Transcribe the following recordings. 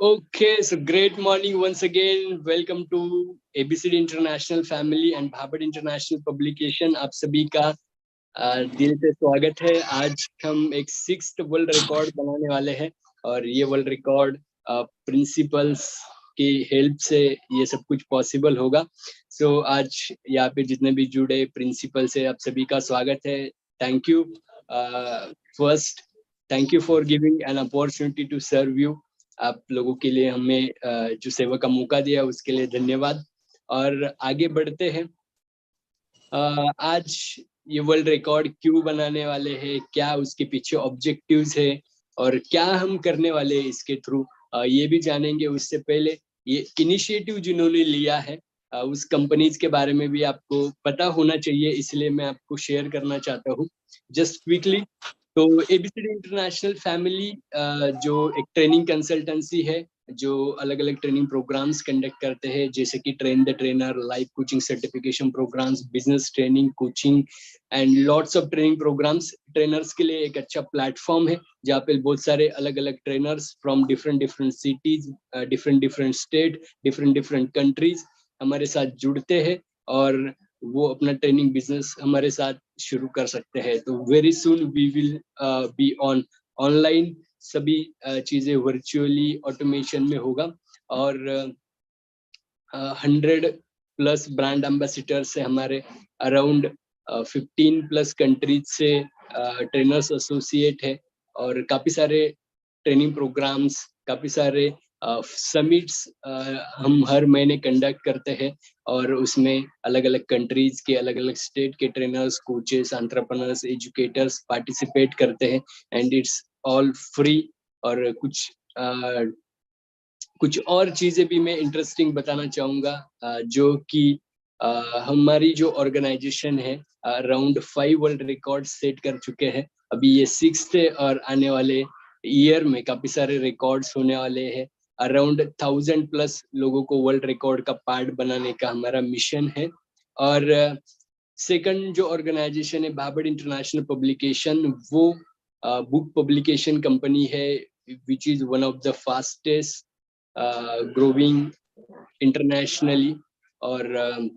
Okay, so great morning once again. Welcome to ABCD International Family and भाबड़ International Publication. आप सभी का दिल से स्वागत है। आज हम एक 6th वर्ल्ड रिकॉर्ड बनाने वाले हैं और ये वर्ल्ड रिकॉर्ड प्रिंसिपल्स की हेल्प से ये सब कुछ पॉसिबल होगा। सो आज यहाँ पे जितने भी जुड़े प्रिंसिपल से आप सभी का स्वागत है। Thank you first, thank you for giving an opportunity to serve you. आप लोगों के लिए हमें जो सेवा का मौका दिया उसके लिए धन्यवाद। और आगे बढ़ते हैं। आज ये वर्ल्ड रिकॉर्ड क्यों बनाने वाले हैं, क्या उसके पीछे ऑब्जेक्टिव्स है और क्या हम करने वाले हैं इसके थ्रू, ये भी जानेंगे। उससे पहले ये इनिशिएटिव जिन्होंने लिया है उस कंपनीज के बारे में भी आपको पता होना चाहिए, इसलिए मैं आपको शेयर करना चाहता हूँ जस्ट क्विकली। तो एबीसीडी इंटरनेशनल फैमिली जो एक ट्रेनिंग कंसल्टेंसी है जो अलग अलग ट्रेनिंग प्रोग्राम्स कंडक्ट करते हैं, जैसे कि train the trainer, life coaching certification programmes, business training coaching and lots of training programmes. Trainers के लिए एक अच्छा प्लेटफॉर्म है जहाँ पे बहुत सारे अलग अलग trainers from different different cities, different different state, different different countries हमारे साथ जुड़ते हैं और वो अपना ट्रेनिंग बिजनेस हमारे साथ शुरू कर सकते हैं। तो very soon we will be on online, सभी चीजें वर्चुअली ऑटोमेशन में होगा और 100+ ब्रांड एम्बेसडर से हमारे अराउंड 15+ कंट्रीज से ट्रेनर्स एसोसिएट है और काफी सारे ट्रेनिंग प्रोग्राम्स, काफी सारे समिट्स हम हर महीने कंडक्ट करते हैं और उसमें अलग अलग कंट्रीज के, अलग अलग स्टेट के trainers, coaches, entrepreneurs, educators participate करते हैं एंड इट्स ऑल फ्री। और कुछ और चीजें भी मैं इंटरेस्टिंग बताना चाहूंगा, जो कि हमारी जो ऑर्गेनाइजेशन है अराउंड 5 वर्ल्ड रिकॉर्ड सेट कर चुके हैं। अभी ये 6th है और आने वाले ईयर में काफी सारे रिकॉर्ड्स होने वाले हैं। अराउंड 1000+ लोगों को वर्ल्ड रिकॉर्ड का पार्ट बनाने का हमारा मिशन है। और सेकंड जो ऑर्गेनाइजेशन है भाबड़ इंटरनेशनल पब्लिकेशन, वो बुक पब्लिकेशन कंपनी है which is one of the fastest growing internationally. और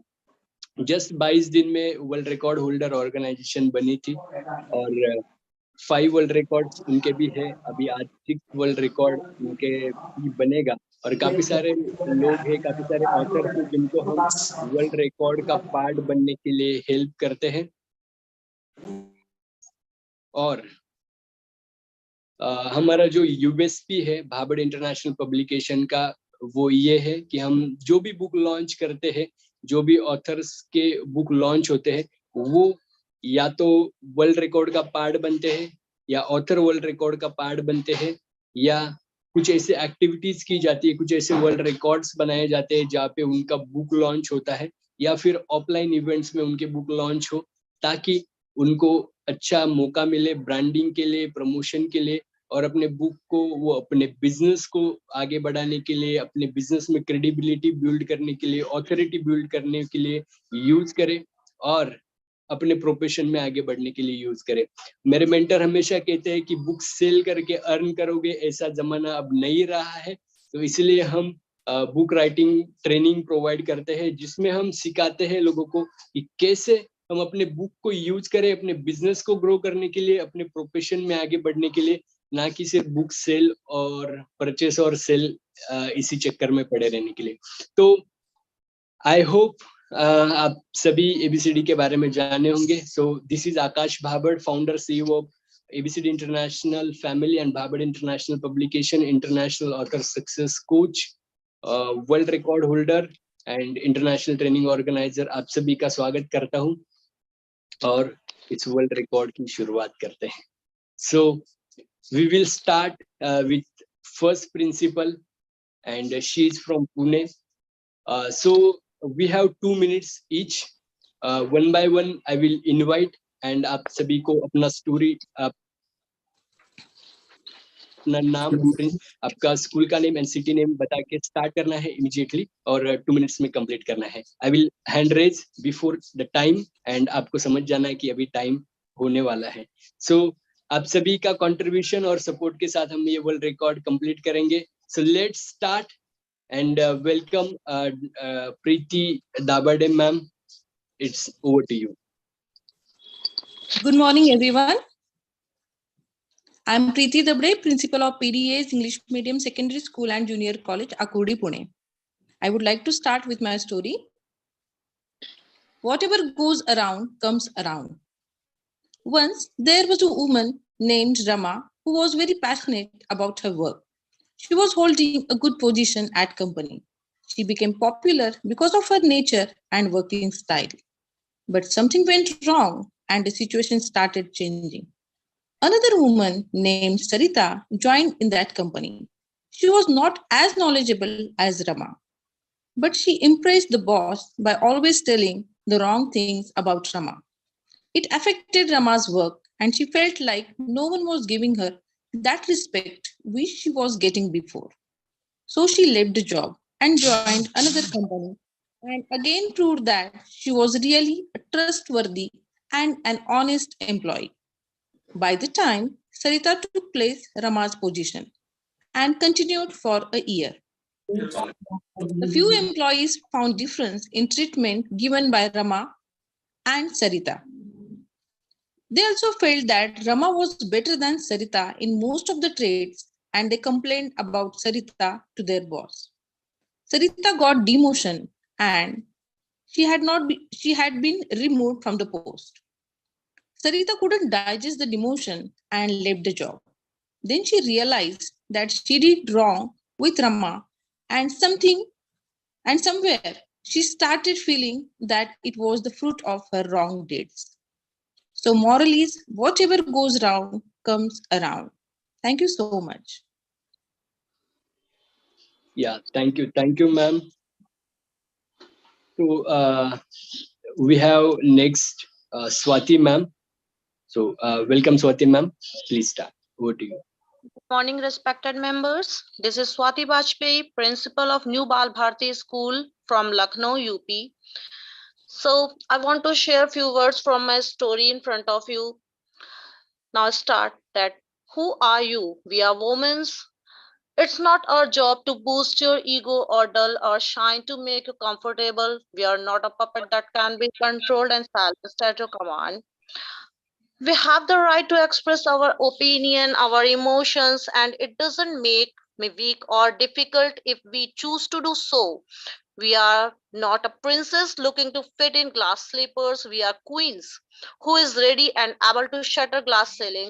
जस्ट 22 दिन में वर्ल्ड रिकॉर्ड होल्डर ऑर्गेनाइजेशन बनी थी और 5 वर्ल्ड रिकॉर्ड्स उनके भी है। अभी आज 6 वर्ल्ड रिकॉर्ड उनके भी बनेगा और काफी सारे लोग हैं, काफी सारे ऑथर्स हैं जिनको हम वर्ल्ड रिकॉर्ड का पार्ट बनने के लिए हेल्प करते हैं। और हमारा जो यूएसपी है भाबड़ इंटरनेशनल पब्लिकेशन का, वो ये है कि हम जो भी बुक लॉन्च करते हैं, जो भी ऑथर्स के बुक लॉन्च होते हैं, वो या तो वर्ल्ड रिकॉर्ड का पार्ट बनते हैं या ऑथर वर्ल्ड रिकॉर्ड का पार्ट बनते हैं, या कुछ ऐसे एक्टिविटीज की जाती है, कुछ ऐसे वर्ल्ड रिकॉर्ड्स बनाए जाते हैं जहाँ पे उनका बुक लॉन्च होता है, या फिर ऑफलाइन इवेंट्स में उनके बुक लॉन्च हो, ताकि उनको अच्छा मौका मिले ब्रांडिंग के लिए, प्रमोशन के लिए, और अपने बुक को वो अपने बिजनेस को आगे बढ़ाने के लिए, अपने बिजनेस में क्रेडिबिलिटी बिल्ड करने के लिए, ऑथोरिटी बिल्ड करने के लिए यूज करे और अपने प्रोफेशन में आगे बढ़ने के लिए यूज करे। मेरे मेंटर हमेशा कहते हैं कि बुक सेल करके अर्न करोगे, ऐसा जमाना अब नहीं रहा है। तो इसलिए हम बुक राइटिंग ट्रेनिंग प्रोवाइड करते हैं, जिसमें हम सिखाते हैं लोगों को कि कैसे हम अपने बुक को यूज करें अपने बिजनेस को ग्रो करने के लिए, अपने प्रोफेशन में आगे बढ़ने के लिए, ना कि सिर्फ बुक सेल और परचेस और सेल इसी चक्कर में पड़े रहने के लिए। तो आई होप आप सभी एबीसीडी के बारे में जाने होंगे। So this is Akash Bhabad, founder CEO of ABCD international family and Bhabad international publication, international author success coach, world record holder and international training organizer. आप सभी का स्वागत करता हूं और इस वर्ल्ड रिकॉर्ड की शुरुआत करते हैं। सो we will start with first principal, and she is from Pune. So we have 2 minutes each. One by one I will invite, and आप सभी को अपना स्टोरी, अपना नाम, आपका स्कूल का नेम एंड सिटी नेम बता के स्टार्ट करना है इमीडिएटली और 2 मिनट्स में कंप्लीट करना है। I will hand raise before the time and आपको समझ जाना है कि अभी टाइम होने वाला है। सो आप सभी का कंट्रीब्यूशन और सपोर्ट के साथ हम ये वर्ल्ड रिकॉर्ड कंप्लीट करेंगे। So let's start and welcome Preeti Dabade ma'am. It's over to you. Good morning, everyone. I'm Preeti Dabde, Principal of PDA's English Medium Secondary School and Junior College, Akudi, Pune. I would like to start with my story. Whatever goes around comes around. Once there was a woman named Rama who was very passionate about her work. She was holding a good position at company. She became popular because of her nature and working style. But something went wrong and the situation started changing. Another woman named Sarita joined in that company. She was not as knowledgeable as Rama, but she impressed the boss by always telling the wrong things about Rama. It affected Rama's work, and she felt like no one was giving her that respect which she was getting before. So she left the job and joined another company and again proved that she was really a trustworthy and an honest employee. By the time Sarita took place Rama's position and continued for a year. The few employees found difference in treatment given by Rama and Sarita. They also felt that Rama was better than Sarita in most of the trades and they complained about Sarita to their boss. Sarita got demotion and she had been removed from the post. Sarita couldn't digest the demotion and left the job. Then she realized that she did wrong with Rama and somewhere she started feeling that it was the fruit of her wrong deeds. So moral is whatever goes round comes around. Thank you so much. Yeah, thank you, ma'am. So we have next Swati ma'am. So welcome Swati ma'am. Please start. Over to you. Morning, respected members. This is Swati Bajpayee, principal of New Bal Bharti School from Lucknow, UP. So, I want to share a few words from my story in front of you. Now, start that. Who are you? We are women. It's not our job to boost your ego or dull or shine to make you comfortable. We are not a puppet that can be controlled and silenced at your command. We have the right to express our opinion, our emotions, and it doesn't make me weak or difficult if we choose to do so. We are not a princess looking to fit in glass slippers. We are queens who is ready and able to shatter glass ceiling.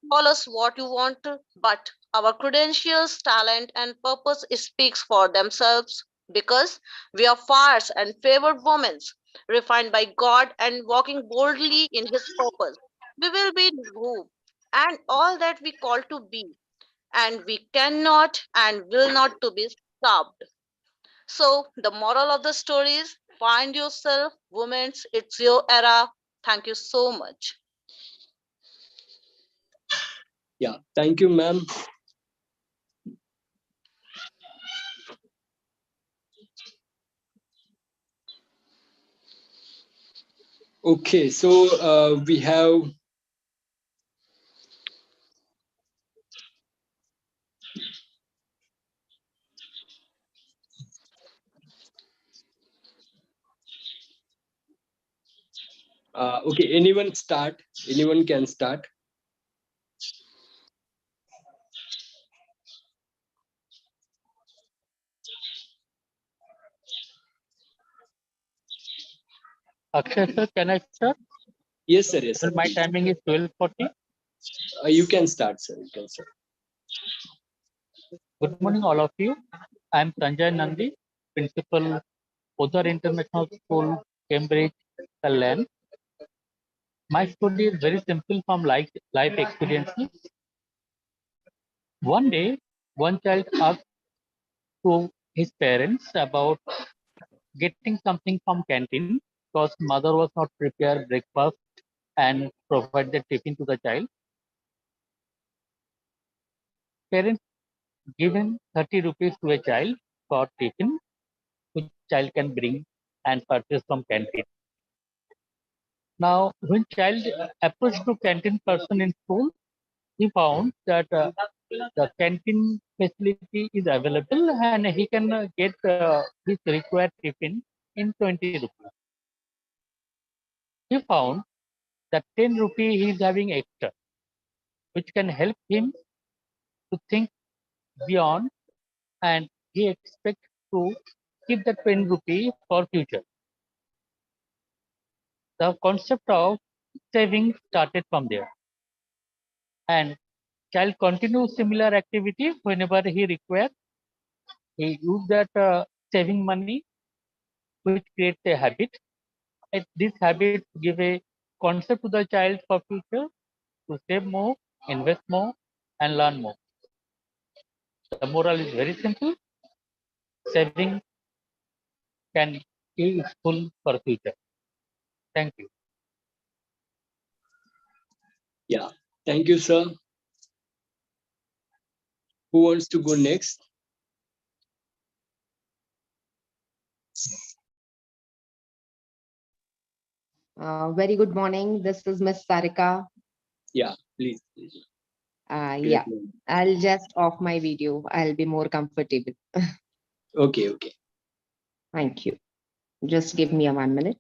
Call us what you want, but our credentials, talent, and purpose speaks for themselves because we are fires and favored women, refined by God and walking boldly in His purpose. We will be who and all that we call to be, and we cannot and will not to be stopped. So the moral of the story is find yourself, women. It's your era. Thank you so much. Yeah, thank you, ma'am. Okay, so we have okay. Anyone start? Anyone can start. Akshay sir, can I start? Yes, sir. Yes, sir. Well, my timing is 12:40. You can start, sir. You can start. Good morning, all of you. I'm Sanjay Nandi, Principal, Odar International School, Cambridge, Kalyan. My story is very simple from life experiences. One day, one child asked to his parents about getting something from canteen because mother was not prepared breakfast and provide the tiffin to the child. Parents given 30 rupees to a child for tiffin which child can bring and purchase from canteen. Now, when child approached to canteen person in school, he found that the canteen facility is available and he can get his required tiffin in 20 rupees. He found that 10 rupee he is having extra, which can help him to think beyond, and he expects to keep the 10 rupee for future. The concept of saving started from there, and child continues similar activity whenever he requires. He use that saving money, which creates a habit. This habit give a concept to the child for future to save more, invest more, and learn more. The moral is very simple. Saving can be useful for future. Thank you. Yeah, thank you, sir. Who wants to go next? Very good morning. This is Miss Sarika. Yeah, please. Yeah, I'll just off my video. I'll be more comfortable. Okay, okay. Thank you. Just give me a 1 minute.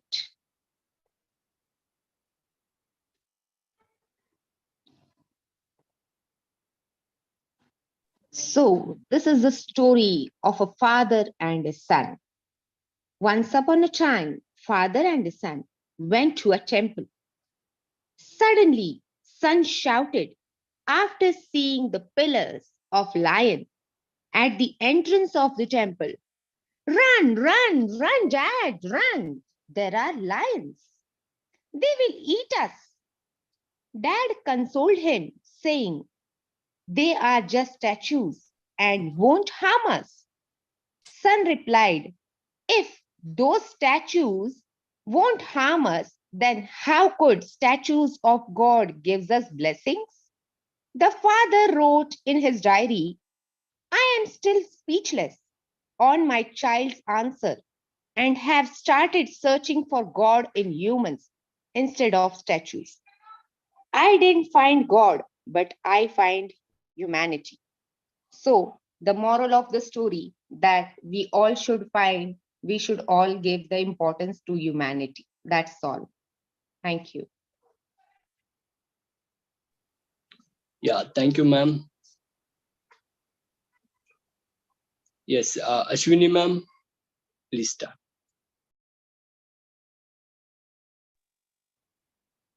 So this is the story of a father and a son. Once upon a time, father and a son went to a temple. Suddenly, son shouted after seeing the pillars of lion at the entrance of the temple. Run, run, run, Dad, run. There are lions. They will eat us. Dad consoled him, saying, they are just statues and won't harm us. Son replied, if those statues won't harm us, then how could statues of God give us blessings? The father wrote in his diary, I am still speechless on my child's answer and have started searching for God in humans instead of statues. I didn't find God, but I find humanity. So, the moral of the story that we all should find, we should all give the importance to humanity. That's all. Thank you. Yeah, thank you, ma'am. Yes, Ashwini, ma'am, please start.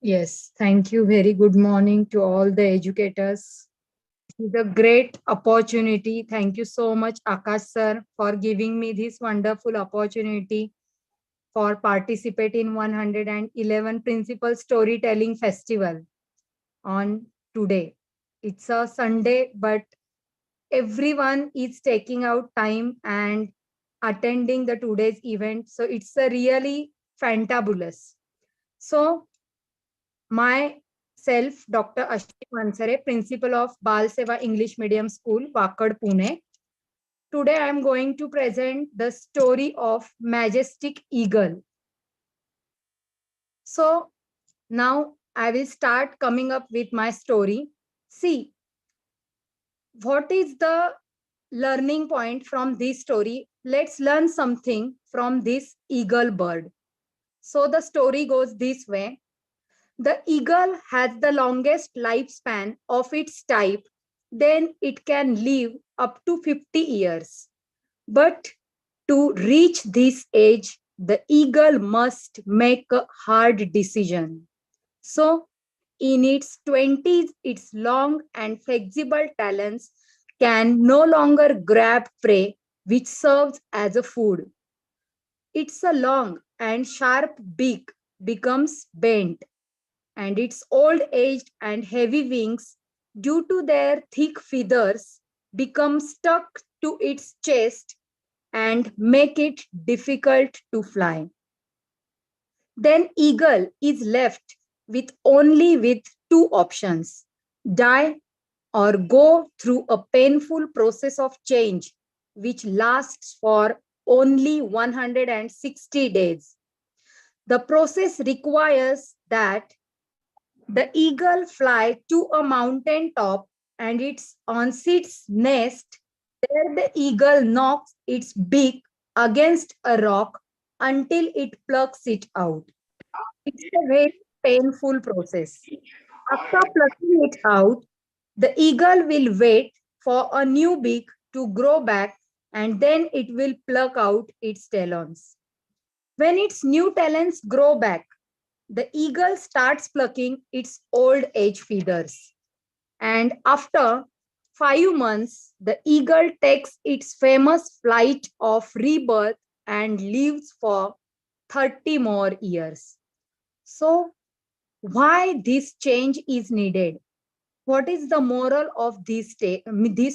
Yes, thank you. Very good morning to all the educators. It is a great opportunity. Thank you so much, Akash sir, for giving me this wonderful opportunity for participate in 111 Principal Storytelling Festival on today. It's a Sunday, but everyone is taking out time and attending the today's event. So it's a really fantabulous. So myself, Dr. Ashwini Mansare, Principal of Bal Seva English Medium School, Wakad, Pune. Today I am going to present the story of Majestic Eagle. So now I will start coming up with my story. See, what is the learning point from this story? Let's learn something from this eagle bird. So the story goes this way. The eagle has the longest lifespan of its type, then it can live up to 50 years. But to reach this age, the eagle must make a hard decision. So, in its 20s, its long and flexible talons can no longer grab prey, which serves as a food. Its a long and sharp beak becomes bent, and its old-aged and heavy wings, due to their thick feathers, become stuck to its chest and make it difficult to fly. Then eagle is left with only with two options: die or go through a painful process of change which lasts for only 160 days. The process requires that the eagle fly to a mountain top and it's on its nest, there the eagle knocks its beak against a rock until it plucks it out. It's a very painful process. After plucking it out, the eagle will wait for a new beak to grow back, and then it will pluck out its talons. When its new talons grow back, the eagle starts plucking its old age feathers. And after 5 months, the eagle takes its famous flight of rebirth and lives for 30 more years. So, why this change is needed? What is the moral of this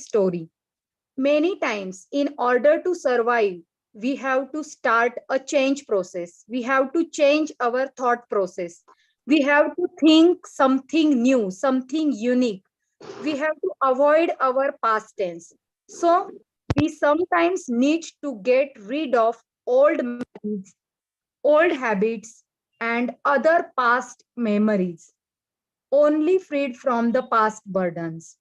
story? Many times, in order to survive, we have to start a change process. We have to change our thought process. We have to think something new, something unique. We have to avoid our past tense. So, we sometimes need to get rid of old memories, old habits, and other past memories, only freed from the past burdens.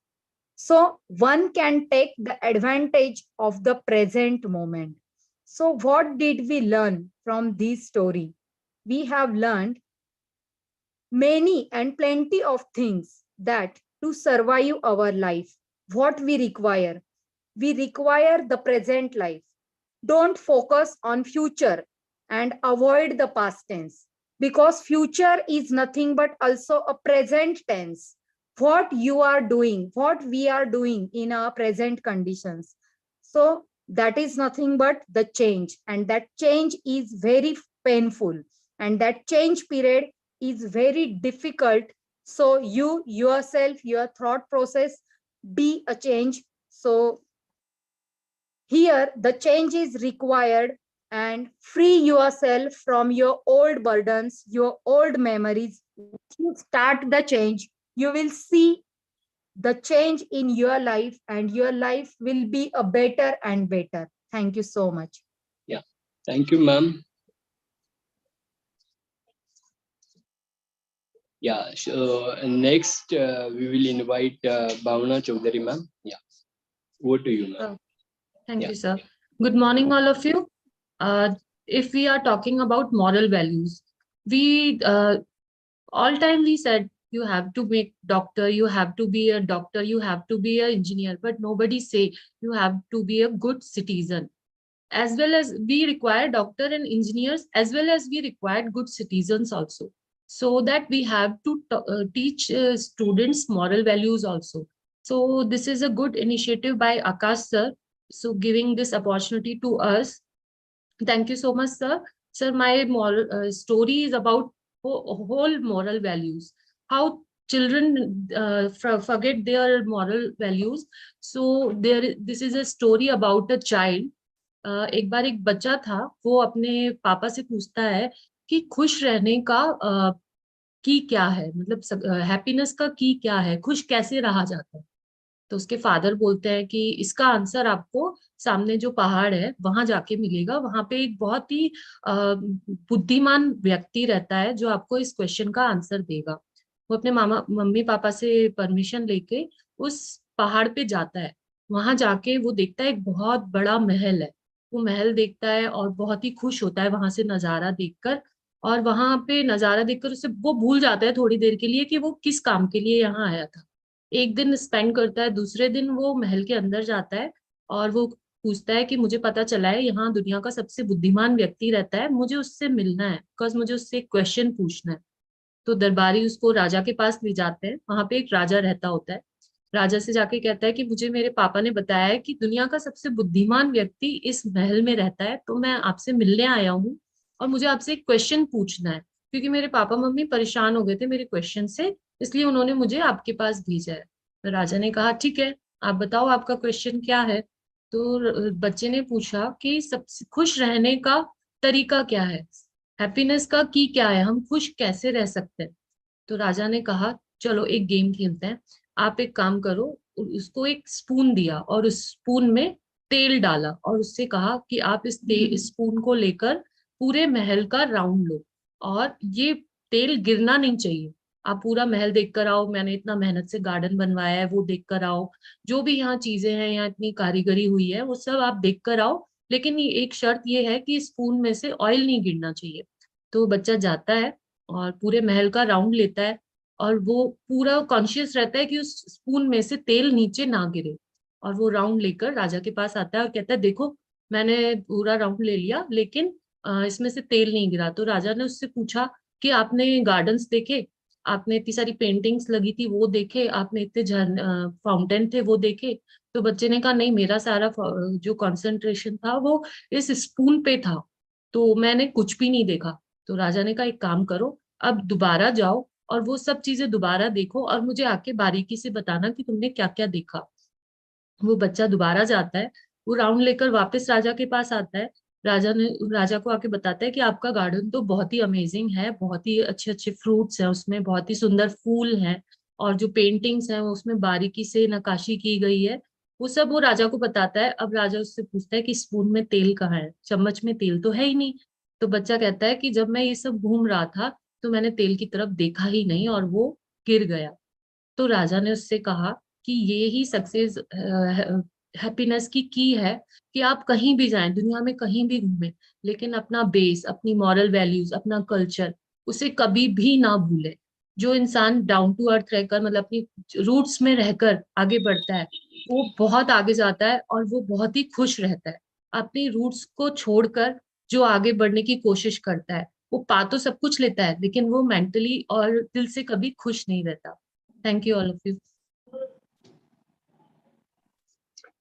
So one can take the advantage of the present moment. So what did we learn from this story? We have learned many and plenty of things that to survive our life, what we require the present life. Don't focus on future and avoid the past tense, because future is nothing but also a present tense. What you are doing, what we are doing in our present conditions, so that is nothing but the change, and that change is very painful, and that change period is very difficult. So you yourself, your thought process, be a change. So here, the change is required, and free yourself from your old burdens, your old memories. You start the change, you will see the change in your life, and your life will be a better and better. Thank you so much. Yeah, thank you, ma'am. Yeah, so next we will invite Bhavna Chaudhary, ma'am. Yeah, over to you, ma'am. Thank Yeah. you, sir. Good morning, all of you. If we are talking about moral values, we all time we said you have to make doctor, you have to be a doctor, you have to be an engineer, but nobody say you have to be a good citizen. As well as we require doctor and engineers, as well as we require good citizens also, so that we have to teach students moral values also. So this is a good initiative by Akash sir, so giving this opportunity to us. Thank you so much, sir. Sir, my moral story is about whole moral values, how children forget their moral values. So this is a story about a child. एक बार एक बच्चा था, वो अपने पापा से पूछता है कि खुश रहने का की क्या है, मतलब हैप्पीनेस का की क्या है, खुश कैसे रहा जाता है। तो उसके फादर बोलते हैं कि इसका आंसर आपको सामने जो पहाड़ है वहां जाके मिलेगा, वहां पे एक बहुत ही बुद्धिमान व्यक्ति रहता है जो आपको इस क्वेश्चन का आंसर देगा। वो अपने मम्मी पापा से परमिशन लेके उस पहाड़ पे जाता है। वहां जाके वो देखता है एक बहुत बड़ा महल है, वो महल देखता है और बहुत ही खुश होता है वहां से नजारा देखकर। और वहां पे नजारा देखकर उसे वो भूल जाता है थोड़ी देर के लिए कि वो किस काम के लिए यहाँ आया था। एक दिन स्पेंड करता है, दूसरे दिन वो महल के अंदर जाता है और वो पूछता है कि मुझे पता चला है यहाँ दुनिया का सबसे बुद्धिमान व्यक्ति रहता है, मुझे उससे मिलना है, बिकॉज मुझे उससे एक क्वेश्चन पूछना है। तो दरबारी उसको राजा के पास ले जाते हैं। वहां पे एक राजा रहता होता है। राजा से जाके कहता है कि मुझे मेरे पापा ने बताया है कि दुनिया का सबसे बुद्धिमान व्यक्ति इस महल में रहता है, तो मैं आपसे मिलने आया हूँ और मुझे आपसे एक क्वेश्चन पूछना है, क्योंकि मेरे पापा मम्मी परेशान हो गए थे मेरे क्वेश्चन से, इसलिए उन्होंने मुझे आपके पास भेजा है। तो राजा ने कहा ठीक है, आप बताओ आपका क्वेश्चन क्या है। तो बच्चे ने पूछा कि सबसे खुश रहने का तरीका क्या है, हैप्पीनेस का की क्या है, हम खुश कैसे रह सकते हैं। तो राजा ने कहा चलो एक गेम खेलते हैं, आप एक काम करो। उसको एक स्पून दिया और उस स्पून में तेल डाला और उससे कहा कि आप इस स्पून को लेकर पूरे महल का राउंड लो और ये तेल गिरना नहीं चाहिए, आप पूरा महल देख कर आओ, मैंने इतना मेहनत से गार्डन बनवाया है वो देख कर आओ, जो भी यहाँ चीजें हैं, यहाँ इतनी कारीगरी हुई है वो सब आप देख कर आओ, लेकिन ये एक शर्त ये है कि स्पून में से ऑयल नहीं गिरना चाहिए। तो बच्चा जाता है और पूरे महल का राउंड लेता है, और वो पूरा कॉन्शियस रहता है कि उस स्पून में से तेल नीचे ना गिरे, और वो राउंड लेकर राजा के पास आता है और कहता है देखो मैंने पूरा राउंड ले लिया, लेकिन इसमें से तेल नहीं गिरा। तो राजा ने उससे पूछा कि आपने गार्डन्स देखे, आपने इतनी सारी पेंटिंग्स लगी थी वो देखे, आपने इतने फाउंटेन थे वो देखे? तो बच्चे ने कहा नहीं, मेरा सारा जो कंसंट्रेशन था वो इस स्पून पे था, तो मैंने कुछ भी नहीं देखा। तो राजा ने कहा एक काम करो, अब दोबारा जाओ और वो सब चीजें दोबारा देखो और मुझे आके बारीकी से बताना कि तुमने क्या क्या देखा। वो बच्चा दोबारा जाता है, वो राउंड लेकर वापस राजा के पास आता है। राजा को आके बताता है कि आपका गार्डन तो बहुत ही अमेजिंग है, बहुत ही अच्छे अच्छे फ्रूट्स हैं उसमें, बहुत ही सुंदर फूल हैं, और जो पेंटिंग्स हैं उसमें बारीकी से नक्काशी की गई है। वो सब वो राजा को बताता है। अब राजा उससे पूछता है कि स्पून में तेल कहाँ है, चम्मच में तेल तो है ही नहीं। तो बच्चा कहता है कि जब मैं ये सब घूम रहा था तो मैंने तेल की तरफ देखा ही नहीं और वो गिर गया। तो राजा ने उससे कहा कि ये ही सक्सेस हैप्पीनेस की है, कि आप कहीं भी जाएं, दुनिया में कहीं भी घूमें, लेकिन अपना बेस, अपनी मॉरल वैल्यूज, अपना कल्चर, उसे कभी भी ना भूले। जो इंसान डाउन टू अर्थ रहकर, मतलब अपनी रूट्स में रहकर आगे बढ़ता है, वो बहुत आगे जाता है और वो बहुत ही खुश रहता है। अपनी रूट्स को छोड़कर जो आगे बढ़ने की कोशिश करता है, वो पा तो सब कुछ लेता है, लेकिन वो मेंटली और दिल से कभी खुश नहीं रहता। Thank you, all of you.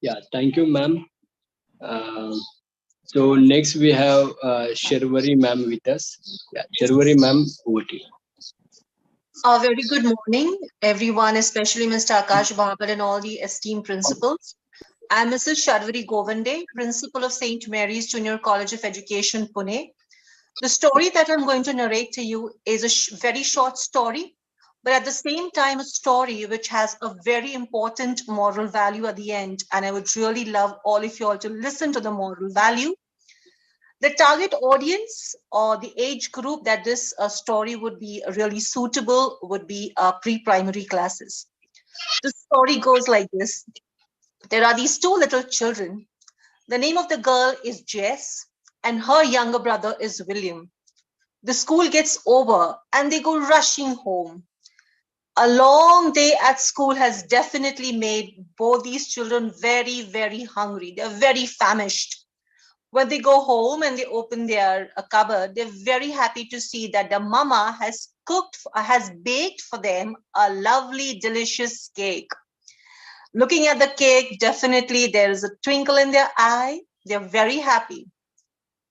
Yeah, thank you, ma'am. So next we have Sharvari ma'am with us. Yeah, Sharvari ma'am, over to you. A very good morning, everyone, especially Mr. Akash Babar and all the esteemed principals. I'm Mrs. Sharvari Govande, principal of St. Mary's Junior College of Education, Pune. The story that I'm going to narrate to you is a very short story, but at the same time, a story which has a very important moral value at the end. And I would really love all of you all to listen to the moral value. The target audience or the age group that this story would be really suitable would be pre-primary classes. The story goes like this. There are these two little children. The name of the girl is Jess and her younger brother is William. The school gets over and they go rushing home. A long day at school has definitely made both these children very, very hungry. They're very famished. When they go home and they open their cupboard, they're very happy to see that their mama has baked for them a lovely, delicious cake. Looking at the cake, definitely there is a twinkle in their eye. They're very happy.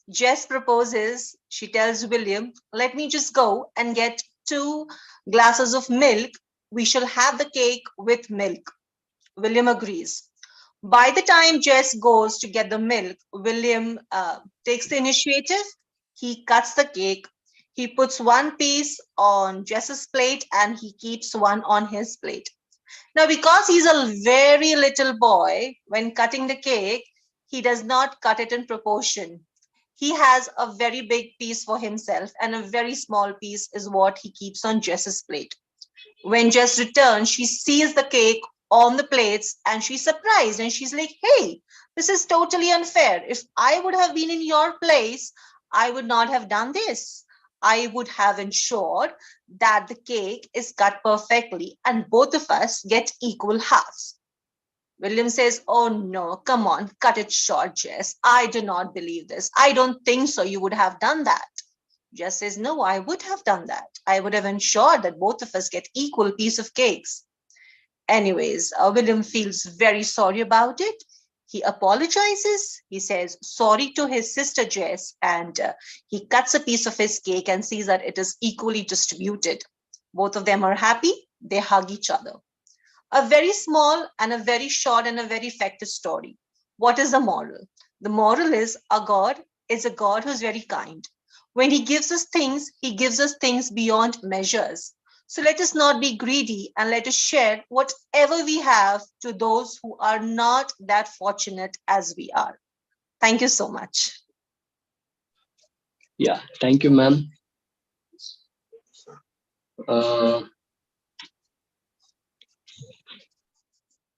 Jess proposes, she tells William, let me just go and get 2 glasses of milk. We shall have the cake with milk. William agrees. By the time Jess goes to get the milk, William takes the initiative. He cuts the cake. He puts one piece on Jess's plate and he keeps one on his plate. Now, because he's a very little boy, when cutting the cake, he does not cut it in proportion. He has a very big piece for himself and a very small piece is what he keeps on Jess's plate. When Jess returns, she sees the cake on the plates and she's surprised and she's like, hey, this is totally unfair. If I would have been in your place, I would not have done this. I would have ensured that the cake is cut perfectly and both of us get equal halves. William says, oh no, come on, cut it short, Jess. I do not believe this. I don't think so. You would have done that. Jess says, no, I would have done that. I would have ensured that both of us get equal piece of cakes. Anyways, William feels very sorry about it. He apologizes. He says sorry to his sister Jess and he cuts a piece of his cake and sees that it is equally distributed. Both of them are happy. They hug each other. A very small and a very short and a very effective story. What is the moral? The moral is a God is a God who's very kind. When he gives us things beyond measures. So let us not be greedy and let us share whatever we have to those who are not that fortunate as we are. Thank you so much. Yeah, thank you, ma'am.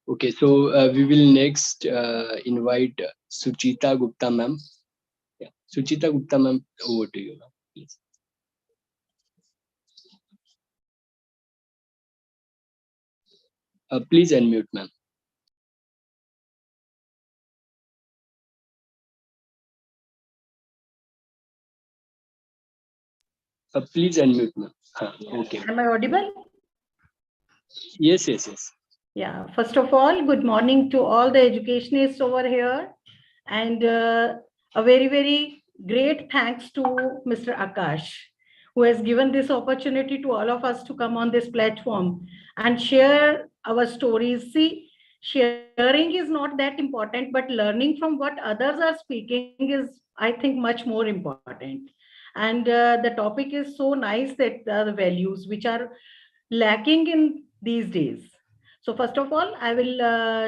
Okay, so we will next invite Suchita Gupta ma'am. Yeah, Suchita Gupta ma'am, over to you now, please. Please unmute ma'am. Please unmute ma'am. Okay. Am I audible? Yes, yes, yes. Yeah. First of all, good morning to all the educationists over here, and a very, very great thanks to Mr. Akash, who has given this opportunity to all of us to come on this platform and share our stories. See, sharing is not that important, but learning from what others are speaking is, I think, much more important. And the topic is so nice that the values which are lacking in these days. So first of all, I will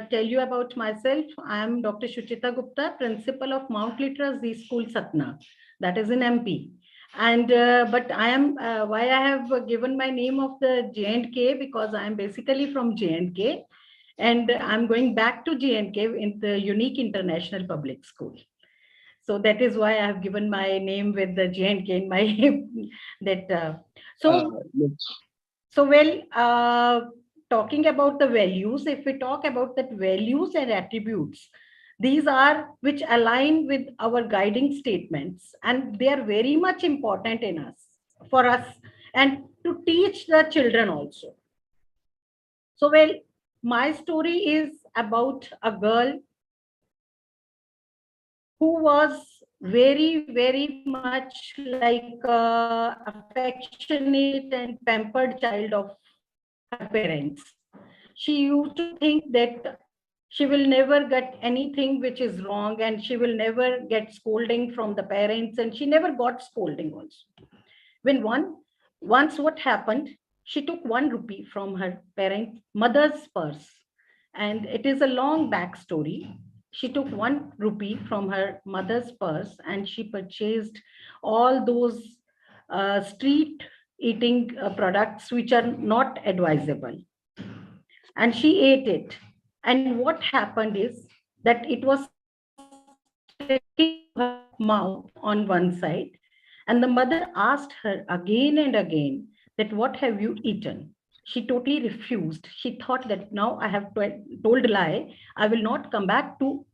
tell you about myself. I am Dr. Shuchita Gupta, principal of Mount Literacy School, Satna, that is in MP. And but I am why I have given my name of the J&K, because I am basically from J&K, and I'm going back to J&K in the Unique International Public School. So that is why I have given my name with the J&K in my that. So well, talking about the values, if we talk about that values and attributes, these are which align with our guiding statements, and they are very much important in us, for us, and to teach the children also. So well, my story is about a girl who was very, very much like affectionate and pampered child of her parents. She used to think that she will never get anything which is wrong, and she will never get scolding from the parents, and she never got scolding also. When once what happened, she took 1 rupee from her mother's purse, and it is a long backstory. She took 1 rupee from her mother's purse, and she purchased all those street eating products which are not advisable, and she ate it. And what happened is that it was sticking to her mouth on one side, and the mother asked her again and again that what have you eaten. She totally refused. She thought that now I have told a lie, I will not come back to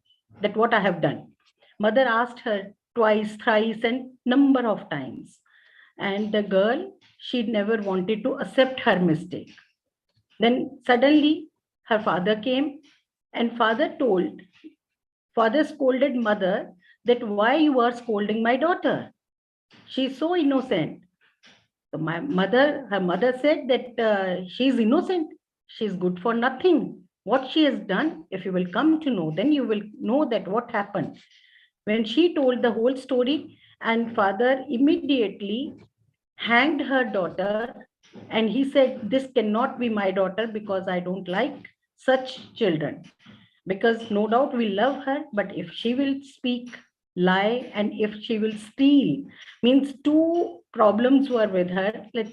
that what I have done. Mother asked her twice, thrice, and number of times, and the girl, she never wanted to accept her mistake. Then suddenly her father came, and father scolded mother that why you are scolding my daughter. She's so innocent. So her mother said that she's innocent. She's good for nothing. What she has done, if you will come to know, then you will know that what happened. When she told the whole story, and father immediately hanged her daughter, and he said, this cannot be my daughter, because I don't like such children. Because no doubt we love her, but if she will speak lie and if she will steal, means 2 problems were with her, that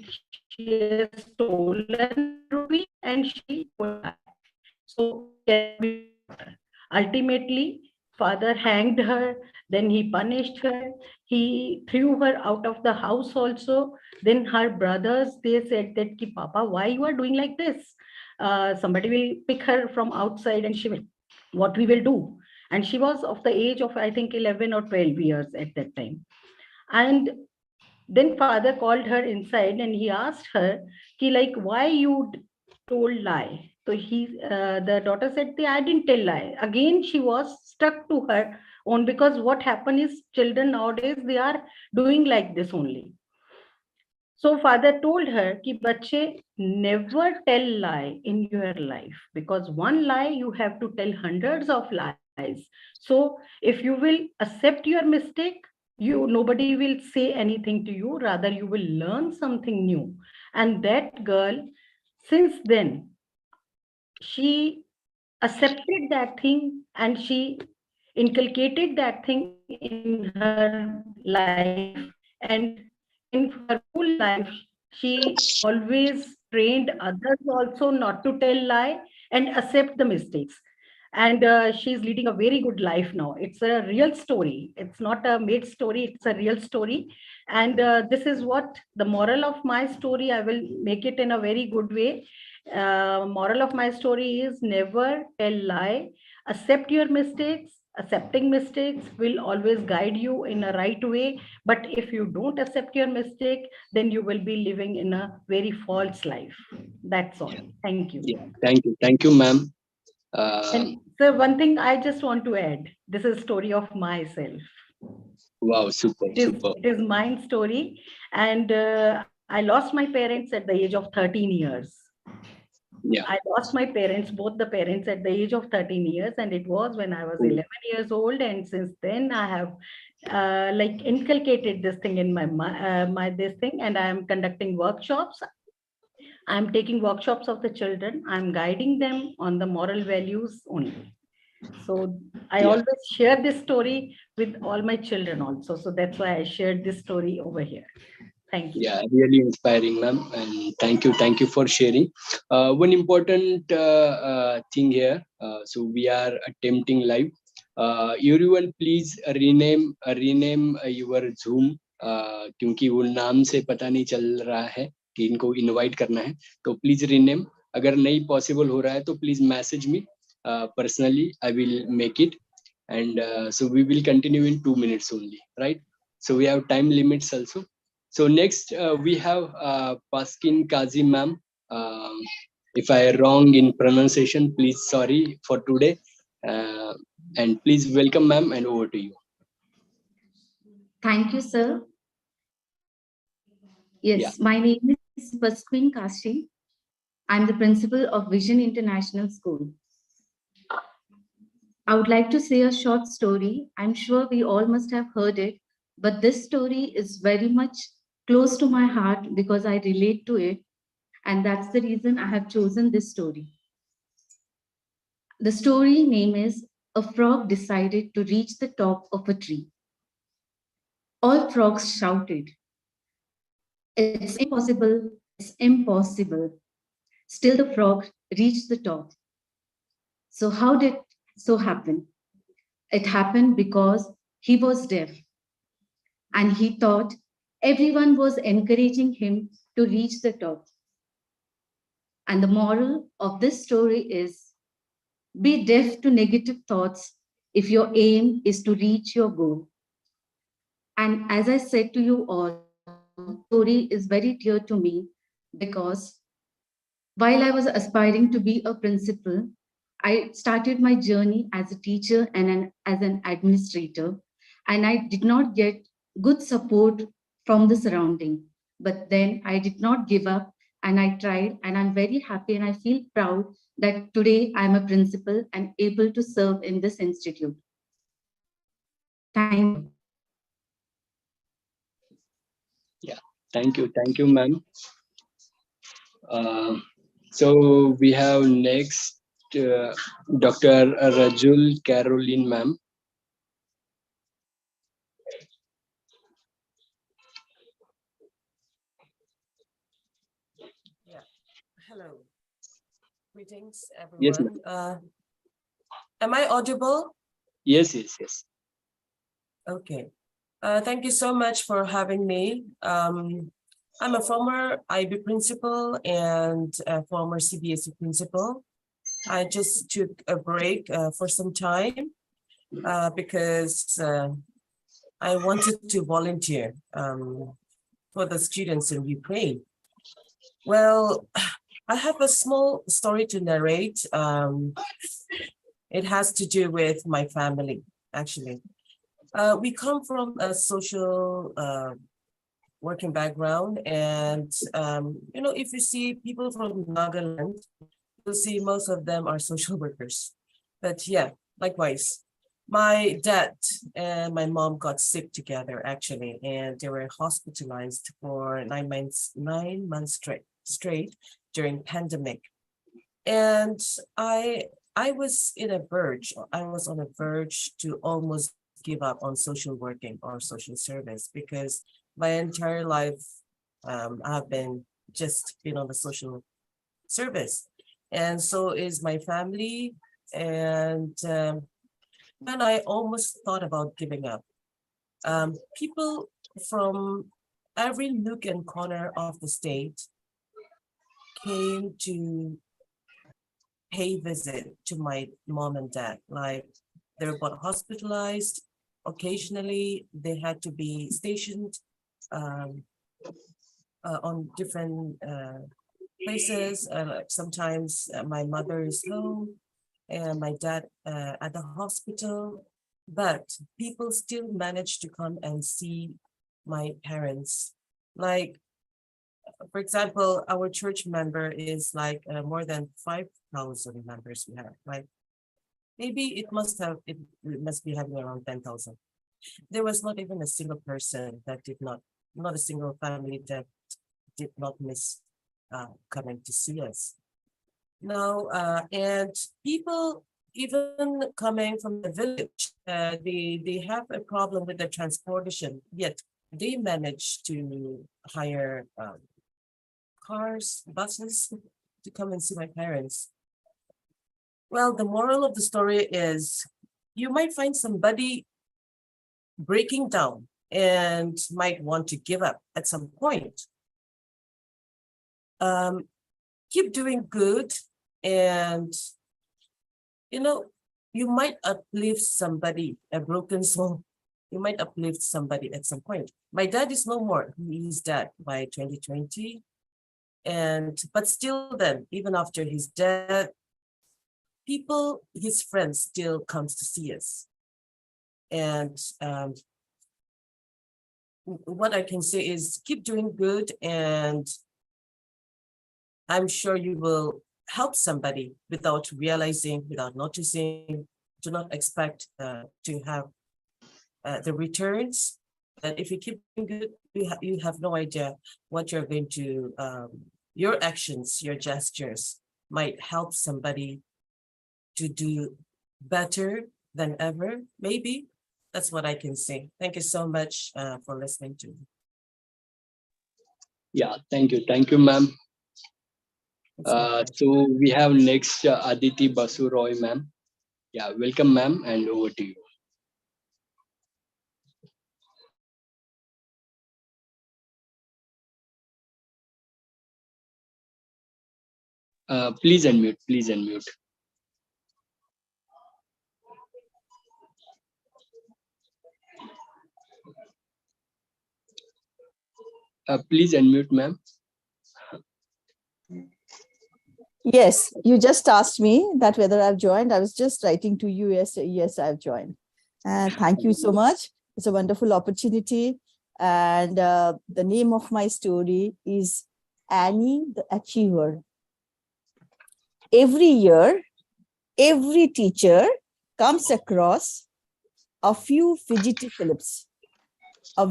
she has stolen rupee and she will lie. So ultimately father hanged her, then he punished her, he threw her out of the house also. Then her brothers, they said that ki papa, why you are doing like this? Somebody will pick her from outside and she will, what we will do? And she was of the age of, I think, 11 or 12 years at that time. And then father called her inside and he asked her, ki like, why you told lie? So the daughter said, I didn't tell lie. Again, she was stuck to her own, because what happened is children nowadays, they are doing like this only. So father told her, ki bache, never tell lie in your life, because one lie you have to tell hundreds of lies. So if you will accept your mistake, nobody will say anything to you, rather you will learn something new. And that girl, since then, she accepted that thing and she inculcated that thing in her life, and in her whole life she always trained others also not to tell lie, and accept the mistakes. And she's leading a very good life now. It's a real story. It's not a made story. It's a real story. And this is what the moral of my story. I will make it in a very good way. Moral of my story is never tell lie. Accept your mistakes. Accepting mistakes will always guide you in a right way. But if you don't accept your mistake, then you will be living in a very false life. That's all. Thank you. Yeah, thank you, ma'am. And so one thing I just want to add, this is story of myself. Wow, super. It is my story. And I lost my parents at the age of 13 years. Yeah. I lost my parents, both the parents at the age of 13 years. And it was when I was 11 years old. And since then I have like inculcated this thing in my this thing, and I am conducting workshops. I'm taking workshops of the children. I'm guiding them on the moral values only. So I always share this story with all my children also. So that's why I shared this story over here. Thank you. Yeah, really inspiring, ma'am. And thank you for sharing. One important thing here. So we are attempting live. Everyone, please rename your Zoom. क्योंकि वो नाम से पता नहीं चल रहा है कि इनको इनवाइट करना है, तो प्लीज रीनेम. अगर नहीं पॉसिबल हो रहा है तो please message me personally. I will make it, and so we will continue in 2 minutes only, right? So we have time limits also. So next we have Paskin Kazi ma'am. If I am wrong in pronunciation, please sorry for today. And please welcome ma'am, and over to you. Thank you, sir. Yes, my name is Paskin Kashi. I'm the principal of Vision International School. I would like to say a short story. I'm sure we all must have heard it, but this story is very much close to my heart because I relate to it, and that's the reason I have chosen this story. The story name is A Frog Decided to Reach the Top of a Tree. All frogs shouted, "It's impossible, it's impossible." Still the frog reached the top. So how did so happen? It happened because he was deaf, and he thought everyone was encouraging him to reach the top. And the moral of this story is, be deaf to negative thoughts if your aim is to reach your goal. And as I said to you all, the story is very dear to me because while I was aspiring to be a principal, I started my journey as a teacher and as an administrator, and I did not get good support from the surrounding. But then I did not give up, and I tried, and I'm very happy and I feel proud that today I'm a principal and able to serve in this institute. Thank you. Yeah, thank you, ma'am. So we have next Dr. Rajul Caroline, ma'am. Yeah. Hello. Greetings, Yes, everyone. Am I audible? Yes. Okay. Thank you so much for having me. I'm a former IB principal and a former CBSE principal. I just took a break for some time because I wanted to volunteer for the students in Ukraine. Well, I have a small story to narrate. It has to do with my family, actually. We come from a social working background, and if you see people from Nagaland, you'll see most of them are social workers. But yeah, likewise, my dad and my mom got sick together, actually, and they were hospitalized for 9 months straight during pandemic. And I was on a verge to almost give up on social working or social service because my entire life I've been on the social service. and so is my family. And then I almost thought about giving up. People from every nook and corner of the state came to pay visit to my mom and dad. Like, they were both hospitalized. Occasionally, they had to be stationed on different places. Like sometimes my mother is home and my dad at the hospital, but people still manage to come and see my parents. Like, for example, our church member is like more than 5,000 members we have. Like, maybe it must be having around 10,000. There was not even a single person that not a single family that did not miss coming to see us. Now, and people even coming from the village, they have a problem with the transportation, yet they manage to hire cars, buses to come and see my parents. Well, the moral of the story is you might find somebody breaking down and might want to give up at some point. Keep doing good, and you might uplift somebody, a broken soul. You might uplift somebody at some point. My dad is no more. He's dead by 2020. But still then, even after his death, people, his friends still comes to see us. And what I can say is keep doing good, and I'm sure you will help somebody without realizing, without noticing. Do not expect to have the returns. But if you keep doing good, you have no idea what you're going to, your actions, your gestures might help somebody to do better than ever. Maybe that's what I can say. Thank you so much for listening to me. Yeah, thank you, ma'am. So we have next Aditi Basu Roy, ma'am. Yeah, welcome, ma'am, and over to you. Please unmute, please unmute. Please unmute, ma'am. Yes, you just asked me that whether I've joined. I was just writing to you. Yes, I've joined. And thank you so much. It's a wonderful opportunity. And the name of my story is Annie the Achiever. Every year, every teacher comes across a few fidgety Phillips, a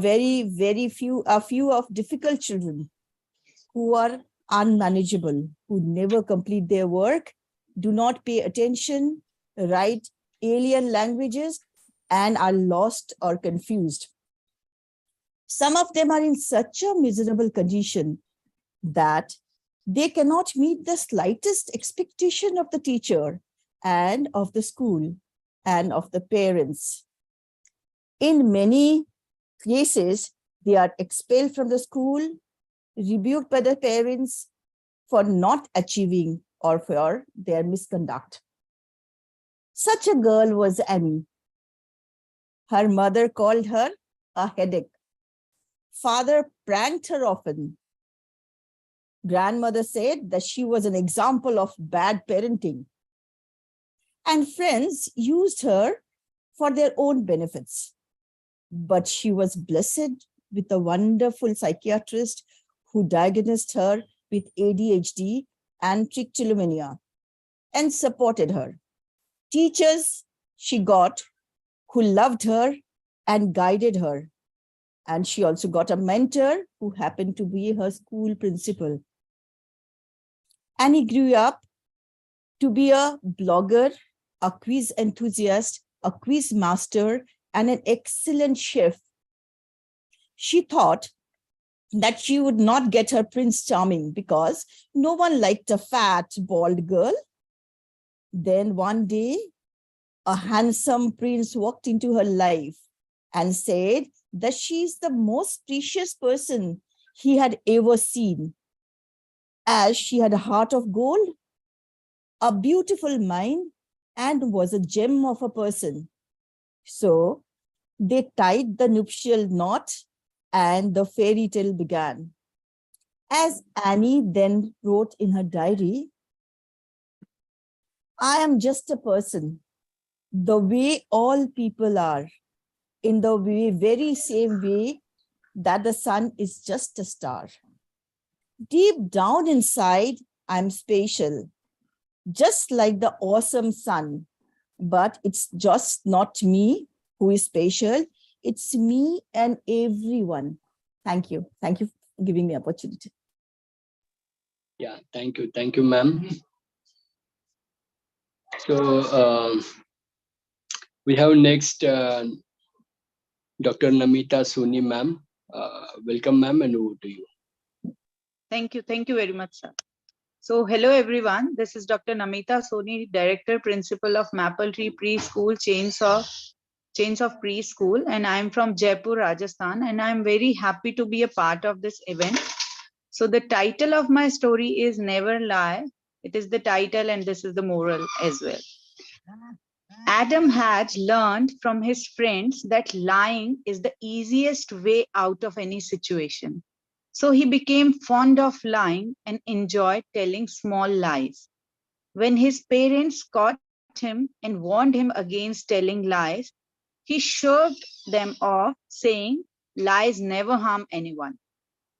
few of difficult children who are unmanageable, who never complete their work, do not pay attention, write alien languages, and are lost or confused. Some of them are in such a miserable condition that they cannot meet the slightest expectation of the teacher and of the school and of the parents. In many cases, they are expelled from the school, rebuked by the parents for not achieving or for their misconduct. Such a girl was Annie. Her mother called her a headache. Father pranked her often. Grandmother said that she was an example of bad parenting. And friends used her for their own benefits. But she was blessed with a wonderful psychiatrist who diagnosed her with ADHD and trichotillomania and supported her. Teachers she got who loved her and guided her. And she also got a mentor who happened to be her school principal. Annie grew up to be a blogger, a quiz enthusiast, a quiz master, and an excellent chef. She thought that she would not get her Prince Charming because no one liked a fat, bald girl. Then one day, a handsome prince walked into her life and said that she's the most precious person he had ever seen, as she had a heart of gold, a beautiful mind, and was a gem of a person. So they tied the nuptial knot and the fairy tale began. As Annie then wrote in her diary, I am just a person, the way all people are, in the very same way that the sun is just a star. Deep down inside, I'm special, just like the awesome sun. But it's just not me who is special. It's me and everyone. Thank you. Thank you for giving me opportunity. Yeah, thank you. Thank you, ma'am. So we have next Dr. Namita Soni, ma'am. Welcome, ma'am, and over to you. Thank you. Thank you very much, sir. So hello, everyone. This is Dr. Namita Soni, Director, Principal of Maple Tree Preschool, Chains of Preschool, and I'm from Jaipur, Rajasthan, and I'm very happy to be a part of this event. So the title of my story is Never Lie. It is the title, and this is the moral as well. Adam had learned from his friends that lying is the easiest way out of any situation. So he became fond of lying and enjoyed telling small lies. When his parents caught him and warned him against telling lies, he shoved them off, saying, lies never harm anyone.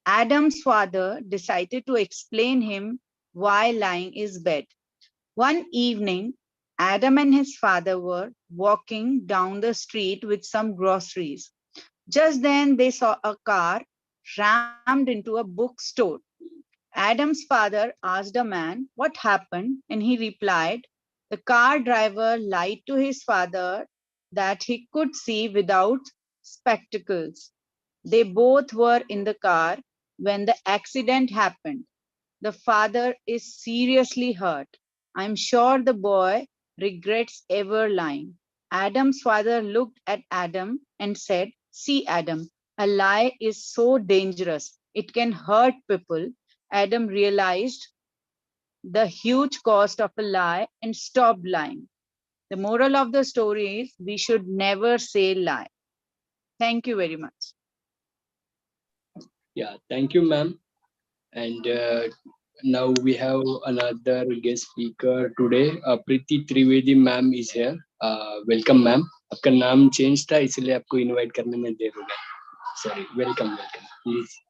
Adam's father decided to explain him why lying is bad. One evening, Adam and his father were walking down the street with some groceries. Just then, they saw a car rammed into a bookstore. Adam's father asked a man what happened, and he replied, the car driver lied to his father that he could see without spectacles. They both were in the car when the accident happened. The father is seriously hurt. I'm sure the boy regrets ever lying. Adam's father looked at Adam and said, see, Adam, a lie is so dangerous. It can hurt people. Adam realized the huge cost of a lie and stopped lying. The moral of the story is we should never say lie. Thank you very much. Yeah, thank you, ma'am. And now we have another guest speaker today. Preeti Trivedi ma'am is here. Welcome, ma'am. आपका नाम change था इसलिए आपको invite करने में देर हो गया. Sorry. Welcome. Please.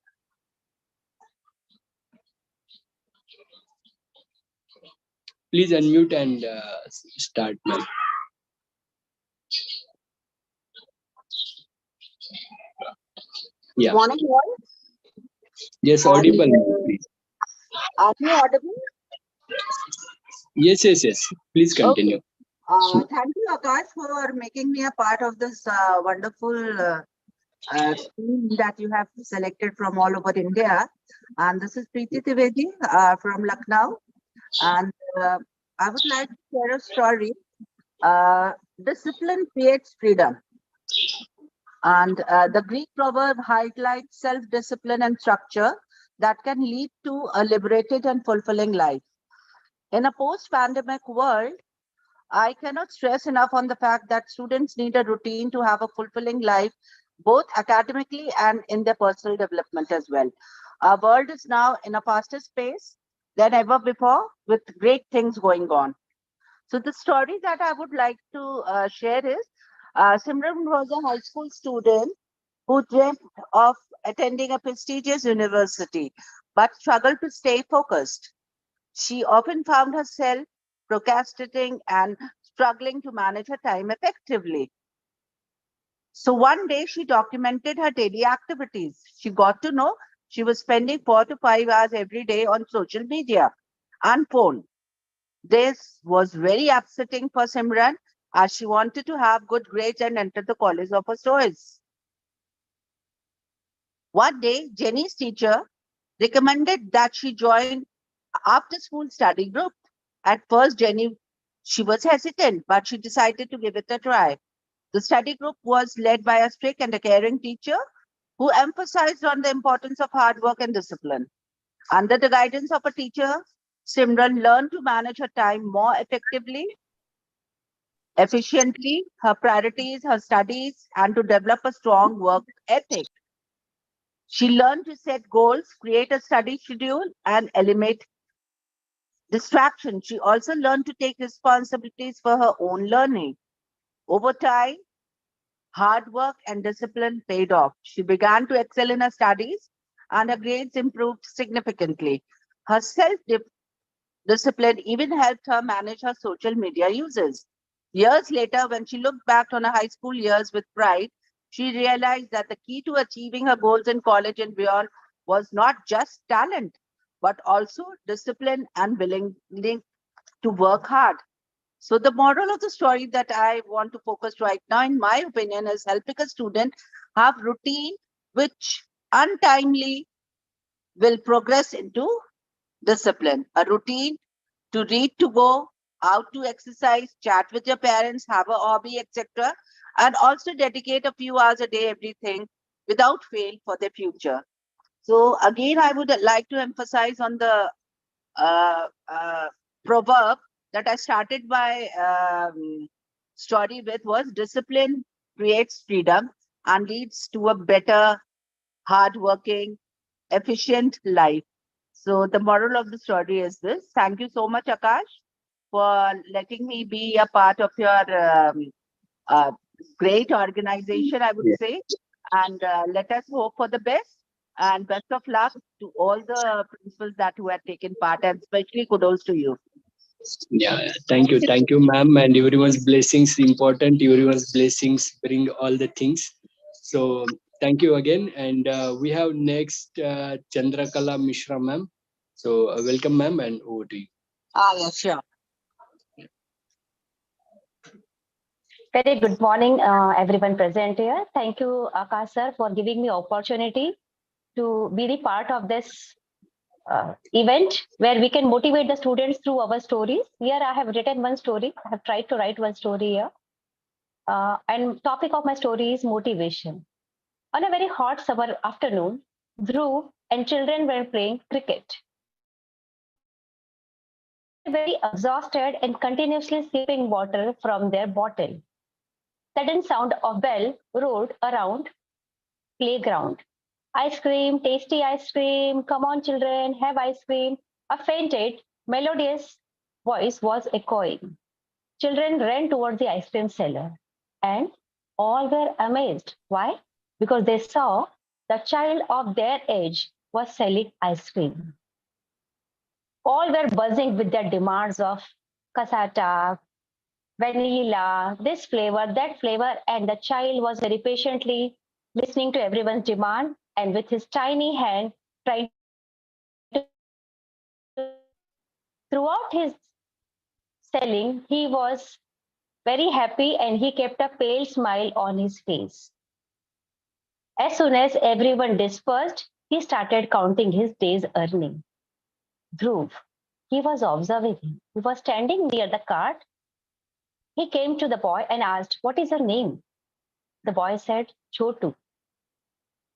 Please unmute and start, ma'am. Yeah. Morning, all. Yes, audible, please. Are you audible? Yes. Please continue. Okay. Thank you, Akash, for making me a part of this wonderful team that you have selected from all over India. And this is Preeti Trivedi from Lucknow. And I would like to share a story. Discipline creates freedom. And the Greek proverb highlights self-discipline and structure that can lead to a liberated and fulfilling life. In a post-pandemic world, I cannot stress enough on the fact that students need a routine to have a fulfilling life, both academically and in their personal development as well. Our world is now in a faster pace than ever before, with great things going on. So the story that I would like to share is, Simran was a high school student who dreamt of attending a prestigious university, but struggled to stay focused. She often found herself procrastinating and struggling to manage her time effectively. So one day she documented her daily activities. She got to know she was spending 4 to 5 hours every day on social media and phone. This was very upsetting for Simran, as she wanted to have good grades and enter the college of her choice. One day, Jenny's teacher recommended that she join after school study group. At first, she was hesitant, but she decided to give it a try. The study group was led by a strict and a caring teacher who emphasized on the importance of hard work and discipline. Under the guidance of a teacher, Simran learned to manage her time more effectively, efficiently, her priorities, her studies, and to develop a strong work ethic. She learned to set goals, create a study schedule, and eliminate distraction. She also learned to take responsibilities for her own learning. Over time, hard work and discipline paid off. She began to excel in her studies and her grades improved significantly. Her self discipline even helped her manage her social media uses. Years later, when she looked back on her high school years with pride, she realized that the key to achieving her goals in college and beyond was not just talent, but also discipline and willingness to work hard. So the moral of the story that I want to focus right now, in my opinion, is helping a student have routine which untimely will progress into discipline. A routine to read, to go out, to exercise, chat with your parents, have a hobby, etc. And also dedicate a few hours a day, everything without fail for their future. So again, I would like to emphasize on the uh, uh, proverb that I started my story with was discipline creates freedom and leads to a better, hardworking, efficient life. So the moral of the story is this. Thank you so much, Akash, for letting me be a part of your uh, great organization, I would say. And let us hope for the best. And best of luck to all the principals that who have taken part, and especially kudos to you. Yeah, thank you, ma'am. And everyone's blessings important. Everyone's blessings bring all the things. So thank you again. And we have next Chandrakala Mishra, ma'am. So welcome, ma'am, and over to you. Yeah, sure. Very good morning, everyone present here. Thank you, Akash sir, for giving me opportunity to be the part of this event where we can motivate the students through our stories. Here I have written one story. I have tried to write one story here. And topic of my story is motivation. On a very hot summer afternoon, Dhruv and children were playing cricket. Very exhausted and continuously sipping water from their bottle. Sudden sound of bell rolled around playground. Ice cream, tasty ice cream, come on children, have ice cream. A fainted, melodious voice was echoing. Children ran towards the ice cream seller and all were amazed. Why? Because they saw the child of their age was selling ice cream. All were buzzing with their demands of cassata, vanilla, this flavor, that flavor, and the child was very patiently listening to everyone's demand and with his tiny hand trying to throughout his selling, he was very happy and he kept a pale smile on his face. As soon as everyone dispersed, he started counting his day's earning. Dhruv, he was observing him. He was standing near the cart. He came to the boy and asked, "What is your name?" The boy said, "Chotu."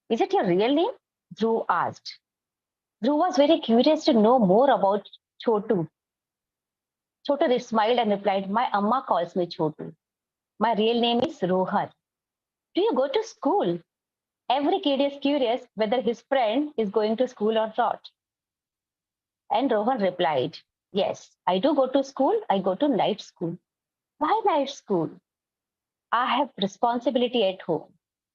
"Is it your real name?" Dhruv asked. Dhruv was very curious to know more about Chotu. Chotu smiled and replied, "My amma calls me Chotu. My real name is Rohan." "Do you go to school?" Every kid is curious whether his friend is going to school or not. And Rohan replied, "Yes, I do go to school. I go to night school." "Why night school?" "I have responsibility at home.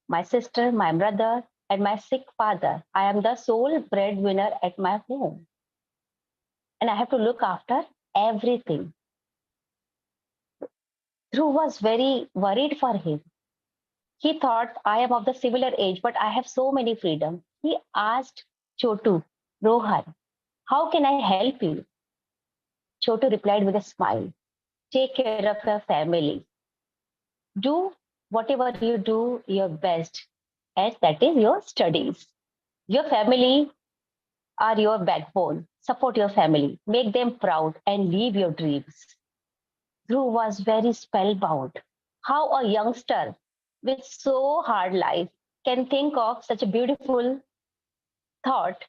My sister, my brother, and my sick father. I am the sole breadwinner at my home. And I have to look after everything." Dhruv was very worried for him. He thought, "I am of the similar age, but I have so many freedom." He asked Chotu, "Rohan, how can I help you?" Chotu replied with a smile, "Take care of your family. Do whatever you do your best, and that is your studies." Your family are your backbone. Support your family, make them proud, and live your dreams. Dhruv was very spellbound. How a youngster with so hard life can think of such a beautiful thought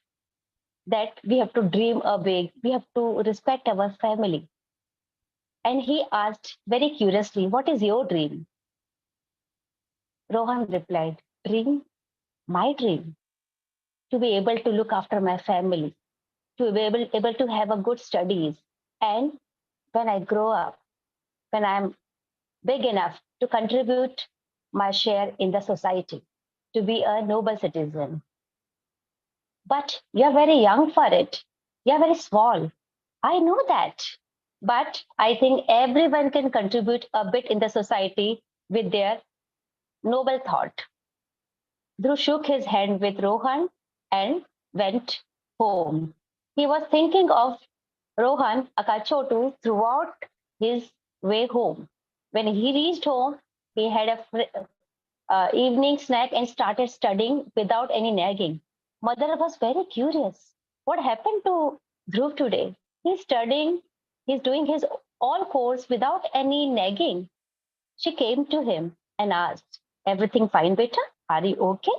that we have to dream a big, we have to respect our family. And he asked very curiously, "What is your dream?" Rohan replied, "Dream? My dream? To be able to look after my family, to be able to have a good studies. And when I grow up, when I'm big enough to contribute my share in the society, to be a noble citizen. But you're very young for it. You're very small. I know that. But I think everyone can contribute a bit in the society with their noble thought." Dhruv shook his hand with Rohan and went home. He was thinking of Rohan Akachotu throughout his way home. When he reached home, he had a evening snack and started studying without any nagging. Mother was very curious. What happened to Dhruv today? He's studying, he's doing his all course without any nagging. She came to him and asked, "Everything fine, beta? Are you okay?"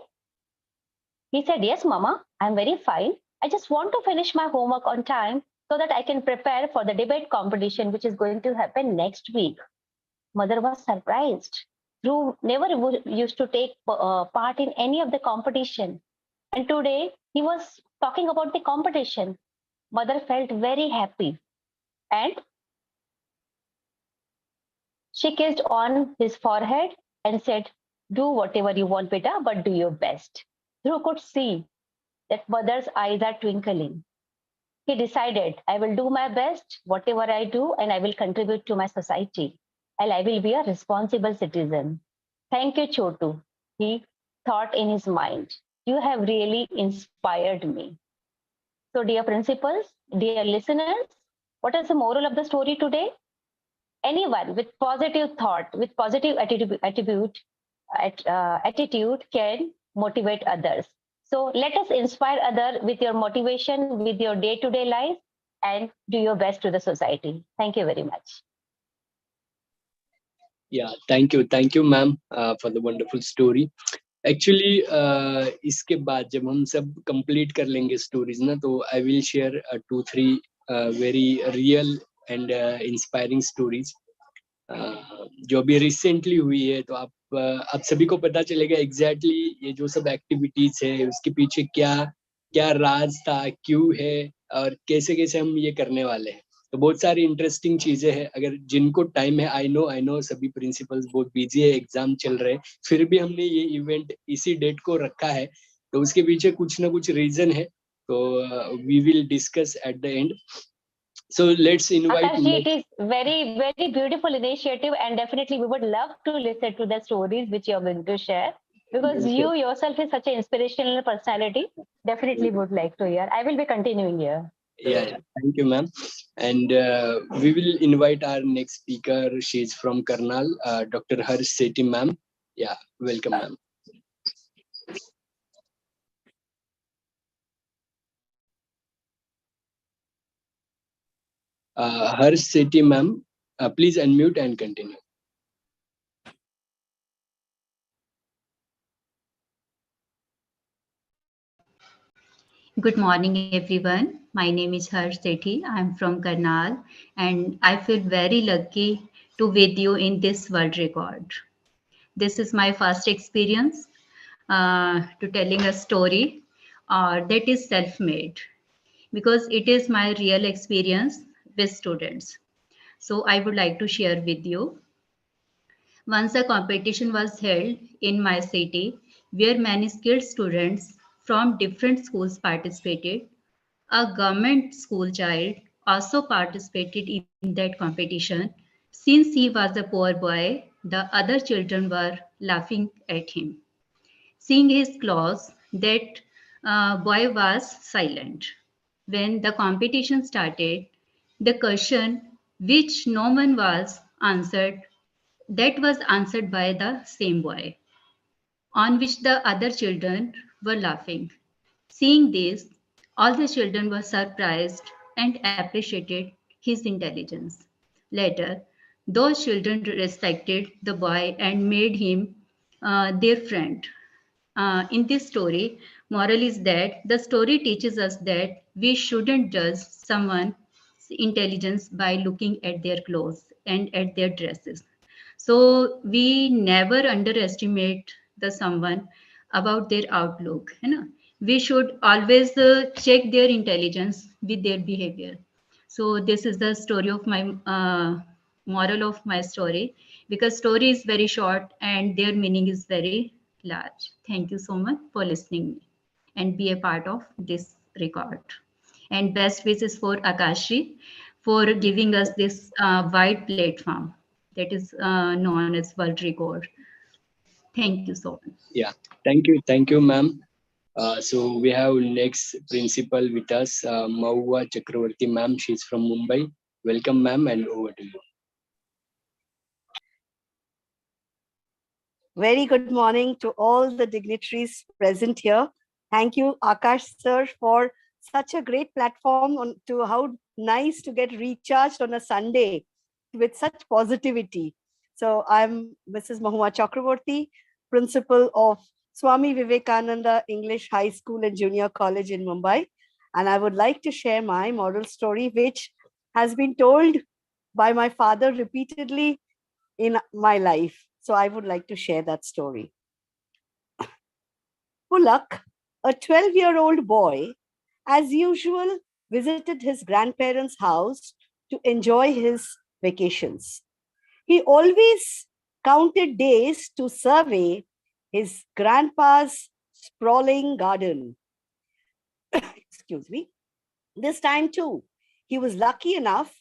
He said, "Yes, Mama, I'm very fine. I just want to finish my homework on time so that I can prepare for the debate competition, which is going to happen next week." Mother was surprised. Dhruv never used to take part in any of the competition. And today he was talking about the competition. Mother felt very happy. And she kissed on his forehead and said, "Do whatever you want, beta, but do your best." Dhruv could see that mother's eyes are twinkling. He decided, "I will do my best, whatever I do, and I will contribute to my society. And I will be a responsible citizen." "Thank you, Chotu," he thought in his mind. "You have really inspired me." So, dear principals, dear listeners, what is the moral of the story today? Anyone with positive thought, with positive attitude can motivate others. So let us inspire others with your motivation, with your day-to-day life, and do your best to the society. Thank you very much. Yeah, thank you, ma'am, for the wonderful story. Actually इसके बाद जब हम सब complete कर लेंगे stories ना, तो I will share 2-3 very real and inspiring stories जो अभी रिसेंटली हुई है। तो आप सभी को पता चलेगा एग्जैक्टली ये जो सब एक्टिविटीज है उसके पीछे क्या क्या राज था, क्यों है और कैसे कैसे हम ये करने वाले हैं। तो बहुत सारी इंटरेस्टिंग चीजें हैं। अगर जिनको टाइम है, आई नो सभी प्रिंसिपल्स बहुत बिजी है, एग्जाम चल रहे हैं, फिर भी हमने ये इवेंट इसी डेट को रखा है, तो उसके पीछे कुछ ना कुछ रीजन है। तो we will discuss at the end. So let's invite. Akash ji, it is very beautiful initiative, and definitely we would love to listen to the stories which you are going to share, because you yourself is such an inspirational personality. Definitely would like to hear. I will be continuing here. Yeah, thank you, ma'am. And we will invite our next speaker. She is from Karnal, Dr. Harsh Sethi, ma'am. Yeah, welcome, ma'am. Harsh Sethi, ma'am, please unmute and continue. Good morning, everyone. My name is Harsh Sethi. I'm from Karnal, and I feel very lucky to with you in this world record. This is my first experience to telling a story that is self-made, because it is my real experience with students. So I would like to share with you. Once a competition was held in my city where many skilled students from different schools participated. A government school child also participated in that competition. Since he was a poor boy, the other children were laughing at him. Seeing his clothes, that boy was silent. When the competition started, the question which no one was answered, that was answered by the same boy, on which the other children were laughing. Seeing this, all the children were surprised and appreciated his intelligence. Later, those children respected the boy and made him their friend. In this story, moral is that the story teaches us that we shouldn't judge someone's intelligence by looking at their clothes and at their dresses. So we never underestimate the someone about their outlook. You know? We should always check their intelligence with their behavior. So this is the story of my moral of my story, because story is very short and their meaning is very large. Thank you so much for listening and be a part of this record. And best wishes for Akashi for giving us this wide platform that is known as world record. Thank you so much. Yeah, thank you, ma'am. So we have next principal with us, Maua Chakravarti, ma'am. She's from Mumbai. Welcome, ma'am, and over to you. Very good morning to all the dignitaries present here. Thank you, Akash sir, for such a great platform on to how nice to get recharged on a Sunday with such positivity. So I'm Mrs. Mahua Chakravarti, principal of Swami Vivekananda English High School and Junior College in Mumbai. And I would like to share my moral story, which has been told by my father repeatedly in my life. So I would like to share that story. Pulak, a 12-year-old boy, as usual, visited his grandparents' house to enjoy his vacations. He always counted days to survey his grandpa's sprawling garden. Excuse me. This time too, he was lucky enough,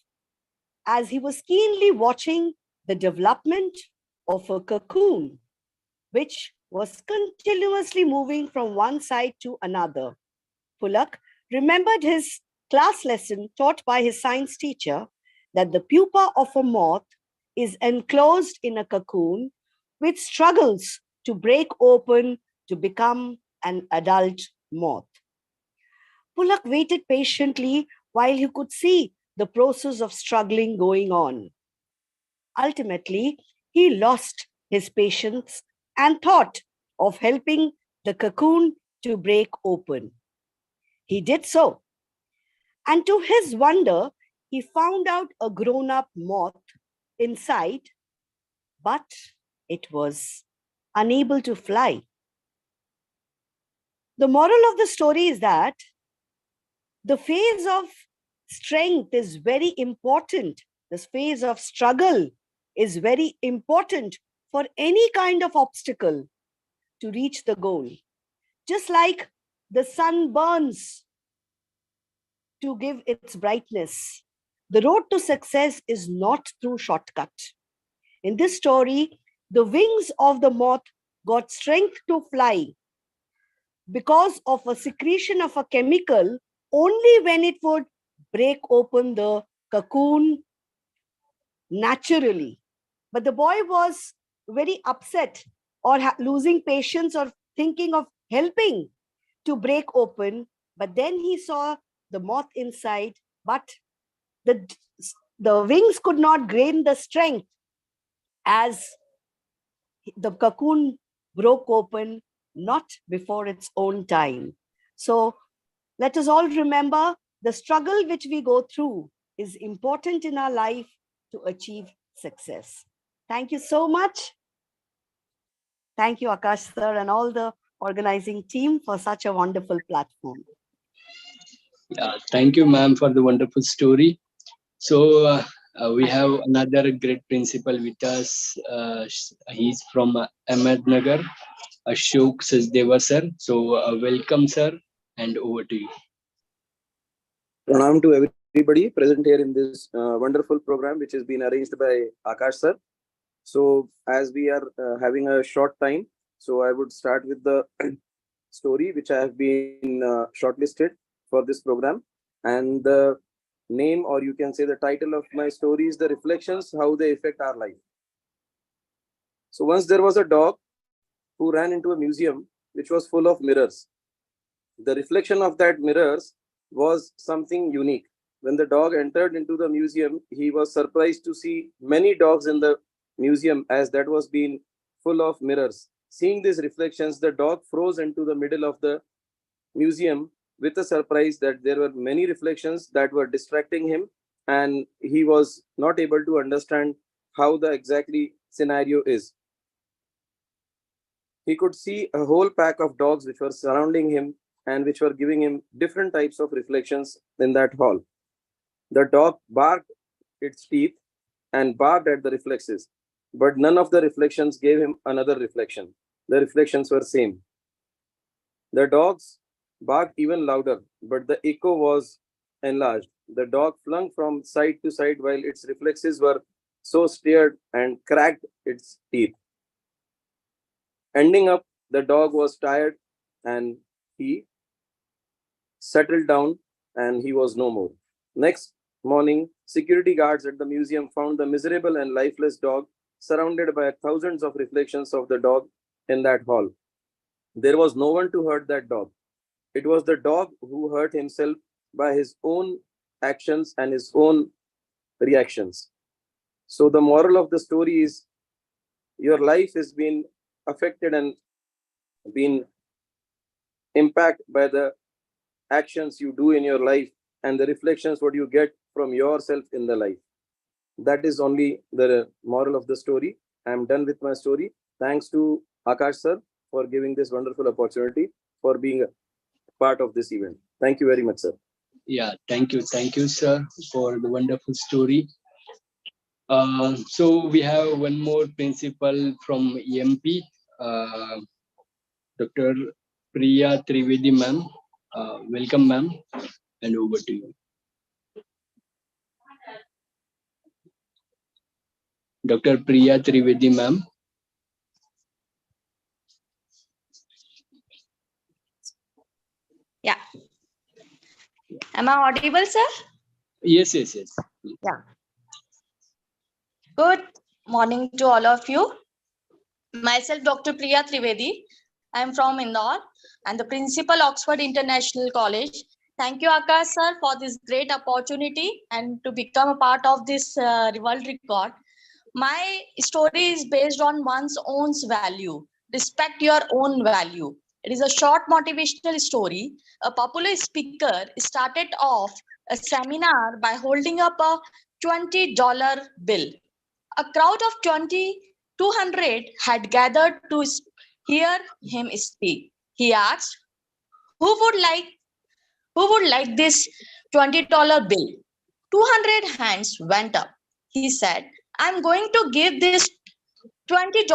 as he was keenly watching the development of a cocoon, which was continuously moving from one side to another. Pulak remembered his class lesson taught by his science teacher that the pupa of a moth is enclosed in a cocoon which struggles to break open to become an adult moth. Pulak waited patiently while he could see the process of struggling going on. Ultimately, he lost his patience and thought of helping the cocoon to break open. He did so. And to his wonder, he found out a grown-up moth inside, but it was unable to fly. The moral of the story is that the phase of strength is very important. This phase of struggle is very important for any kind of obstacle to reach the goal. Just like the sun burns to give its brightness, the road to success is not through shortcut. In this story, the wings of the moth got strength to fly because of a secretion of a chemical only when it would break open the cocoon naturally. But the boy was very upset or losing patience or thinking of helping to break open. But then he saw the moth inside, but the wings could not gain the strength as the cocoon broke open, not before its own time. So let us all remember the struggle which we go through is important in our life to achieve success. Thank you so much. Thank you, Akash sir, and all the organizing team for such a wonderful platform. Yeah, thank you, ma'am, for the wonderful story. So we have another great principal with us. He's from Ahmednagar, Ashok Sachdeva sir. So welcome, sir, and over to you. Pranam to everybody present here in this wonderful program, which has been arranged by Akash sir. So as we are having a short time, so I would start with the story which I have been shortlisted for this program. And the name, or you can say the title of my story, is The Reflections, How They Affect Our Life. So once there was a dog who ran into a museum which was full of mirrors. The reflection of that mirrors was something unique. When the dog entered into the museum, he was surprised to see many dogs in the museum, as that was being full of mirrors. Seeing these reflections, the dog froze into the middle of the museum with a surprise that there were many reflections that were distracting him, and he was not able to understand how the exactly scenario is. He could see a whole pack of dogs which were surrounding him and which were giving him different types of reflections in that hall. The dog barked its teeth and barked at the reflexes, but none of the reflections gave him another reflection. The reflections were same. The dogs barked even louder, but the echo was enlarged. The dog flung from side to side while its reflexes were so scared and cracked its teeth. Ending up, the dog was tired and he settled down and he was no more. Next morning, security guards at the museum found the miserable and lifeless dog surrounded by thousands of reflections of the dog in that hall. There was no one to hurt that dog. It was the dog who hurt himself by his own actions and his own reactions. So the moral of the story is your life has been affected and been impacted by the actions you do in your life and the reflections what you get from yourself in the life. That is only the moral of the story. I am done with my story. Thanks to Akash sir for giving this wonderful opportunity for being a part of this event. Thank you very much, sir. Yeah, thank you, sir, for the wonderful story. So we have one more principal from EMP, Dr. Priya Trivedi ma'am. Welcome, ma'am, and over to you. Dr. Priya Trivedi ma'am. Yeah. Am I audible, sir? Yes. Yeah. Good morning to all of you. Myself, Dr. Priya Trivedi. I am from Indore and the principal, Oxford International College. Thank you, Akash sir, for this great opportunity and to become a part of this world record. My story is based on one's own value. Respect your own value. It is a short motivational story. A popular speaker started off a seminar by holding up a $20 bill. A crowd of 200 had gathered to hear him speak. He asked, who would like this $20 bill? 200 hands went up. He said, I'm going to give this $20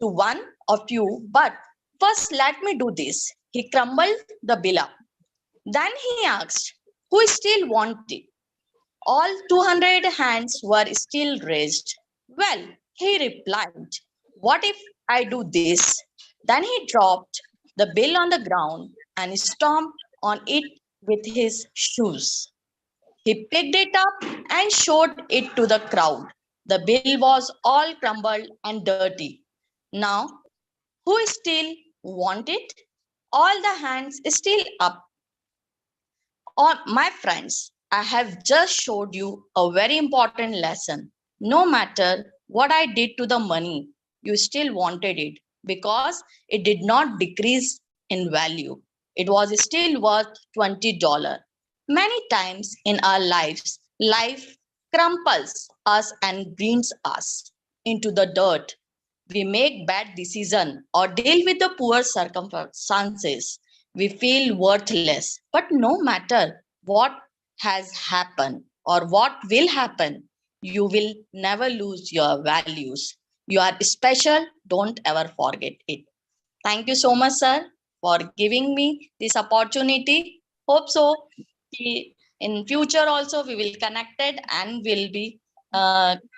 to one of you, but first let me do this. He crumbled the bill up. Then he asked, who still want it? All 200 hands were still raised. Well, he replied, what if I do this? Then he dropped the bill on the ground and stomped on it with his shoes. He picked it up and showed it to the crowd. The bill was all crumbled and dirty. Now, who still want it? All the hands still up. My friends, I have just showed you a very important lesson. No matter what I did to the money, you still wanted it because it did not decrease in value. It was still worth $20. Many times in our lives, life crumples us and brings us into the dirt. We make bad decisions or deal with the poor circumstances. We feel worthless. But no matter what has happened or what will happen, you will never lose your values. You are special. Don't ever forget it. Thank you so much, sir, for giving me this opportunity. Hope so. In future also we will connected and will be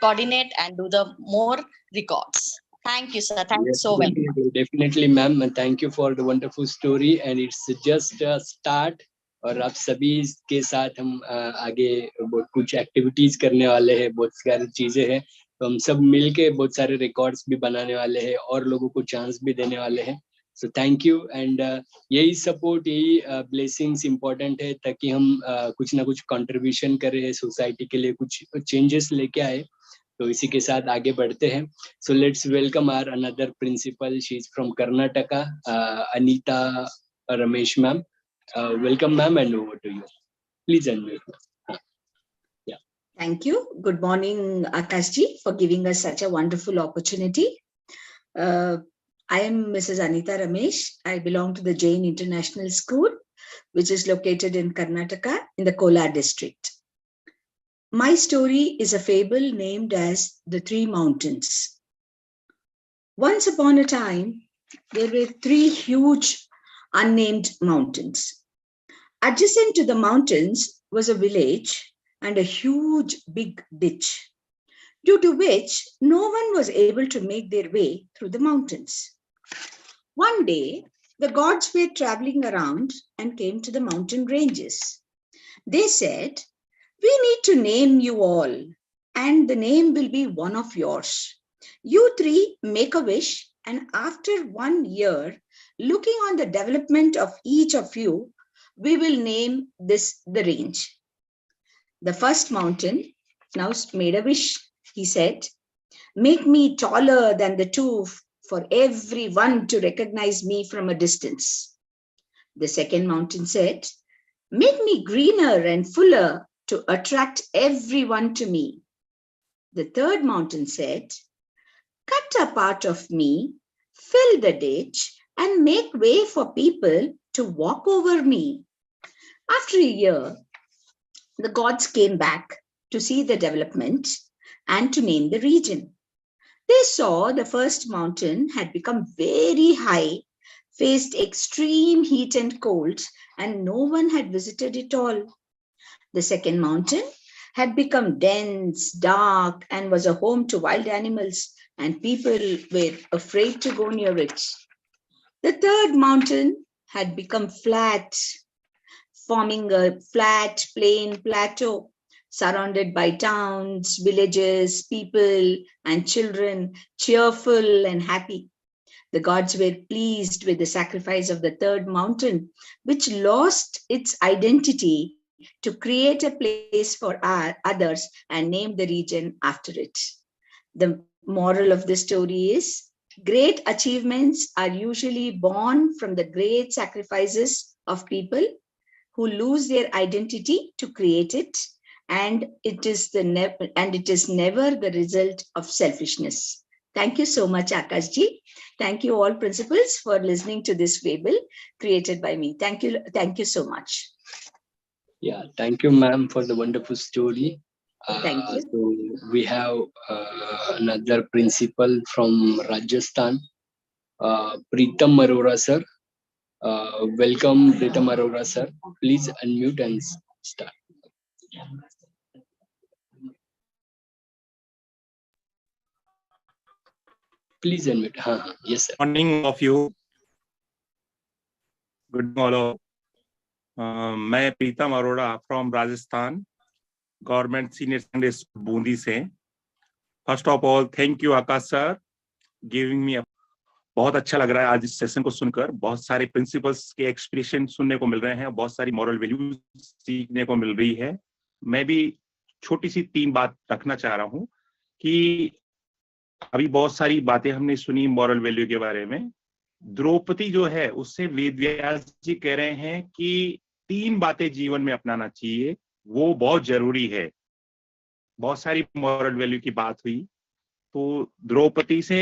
coordinate and do the more records. Thank you, sir. Thank you so much. Definitely, ma'am. And thank you for the wonderful story. And it's just a start. और आप सभी के साथ हम आगे बहुत कुछ activities करने वाले हैं, बहुत सारी चीजें हैं, तो हम सब मिलके बहुत सारे रिकॉर्ड्स भी बनाने वाले हैं और लोगों को चांस भी देने वाले हैं. सो थैंक यू एंड यही सपोर्ट, यही ब्लेसिंग्स इम्पोर्टेंट है ताकि हम कुछ ना कुछ कंट्रीब्यूशन करें सोसाइटी के लिए, कुछ चेंजेस लेके आए। तो इसी के साथ आगे बढ़ते हैं। So let's welcome our another principal, she is from Karnataka, Anita Ramesh ma'am. Welcome ma'am and over to you, please unmute. Thank you. Good morning, Akash ji, for giving us such a wonderful opportunity. I am Mrs. Anita Ramesh. I belong to the Jain International School, which is located in Karnataka in the Kolar district. My story is a fable named as The Three Mountains. Once upon a time, there were three huge unnamed mountains. Adjacent to the mountains was a village and a huge big ditch, due to which no one was able to make their way through the mountains. One day, the gods were traveling around and came to the mountain ranges. They said, "We need to name you all, and the name will be one of yours. You three make a wish, and after 1 year, looking on the development of each of you, we will name this the range." The first mountain now made a wish. He said, "Make me taller than the two for everyone to recognize me from a distance." The second mountain said, "Make me greener and fuller to attract everyone to me." The third mountain said, "Cut a part of me, fill the ditch, and make way for people to walk over me." After a year, the gods came back to see the development and to name the region. They saw the first mountain had become very high, faced extreme heat and cold, and no one had visited it all. The second mountain had become dense, dark, and was a home to wild animals, and people were afraid to go near it. The third mountain had become flat, forming a flat, plain plateau surrounded by towns, villages, people, and children, cheerful and happy. The gods were pleased with the sacrifice of the third mountain, which lost its identity, to create a place for others and named the region after it. The moral of the story is, great achievements are usually born from the great sacrifices of people who lose their identity to create it, and it is never the result of selfishness. Thank you so much, Akash ji. Thank you all principals for listening to this fable created by me. Thank you so much. Yeah, thank you, ma'am, for the wonderful story. Thank you. So we have another principal from Rajasthan, Preetam Arora sir. Welcome, Preetam Arora sir. Please unmute and start. Please unmute. Yes, sir. Morning of you. Good morning. मैं Pritam Arora from Rajasthan government senior secondary school Bundi से. First of all thank you Akash sir giving me. बहुत अच्छा लग रहा है आज इस session को सुनकर. बहुत सारे प्रिंसिपल्स के एक्सप्रेशन सुनने को मिल रहे हैं, बहुत सारी मॉरल वैल्यूज सीखने को मिल रही है. मैं भी छोटी सी 3 बात रखना चाह रहा हूं कि अभी बहुत सारी बातें हमने सुनी मॉरल वैल्यू के बारे में. द्रौपदी जो है उससे वेद व्यास जी कह रहे हैं कि 3 बातें जीवन में अपनाना चाहिए, वो बहुत जरूरी है. बहुत सारी मॉरल वैल्यू की बात हुई, तो द्रौपदी से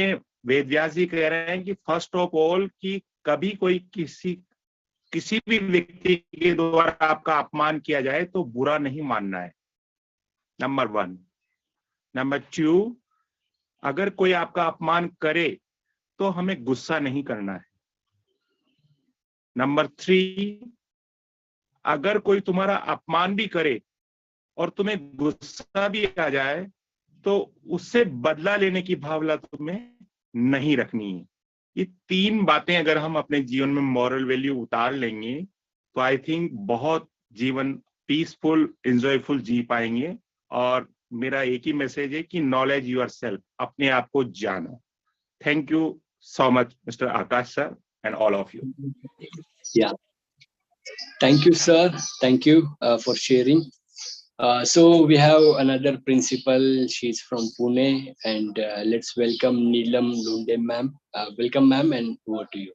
वेद व्यास जी कह रहे हैं कि फर्स्ट ऑफ ऑल कि कभी कोई किसी भी व्यक्ति के द्वारा आपका अपमान किया जाए तो बुरा नहीं मानना है, नंबर 1. नंबर 2, अगर कोई आपका अपमान करे तो हमें गुस्सा नहीं करना है. नंबर 3, अगर कोई तुम्हारा अपमान भी करे और तुम्हें गुस्सा भी आ जाए तो उससे बदला लेने की भावना तुम्हें नहीं रखनी है. ये 3 बातें अगर हम अपने जीवन में मॉरल वैल्यू उतार लेंगे तो आई थिंक बहुत जीवन पीसफुल एंजॉयफुल जी पाएंगे. और मेरा एक ही मैसेज है कि नॉलेज योरसेल्फ, अपने आप को जानो. Thank you so much, Mr. Akash sir, and all of you. Yeah. Thank you, sir. Thank you for sharing. So we have another principal. She's from Pune, and let's welcome Neelam Lunde, ma'am. Welcome, ma'am, and over to you.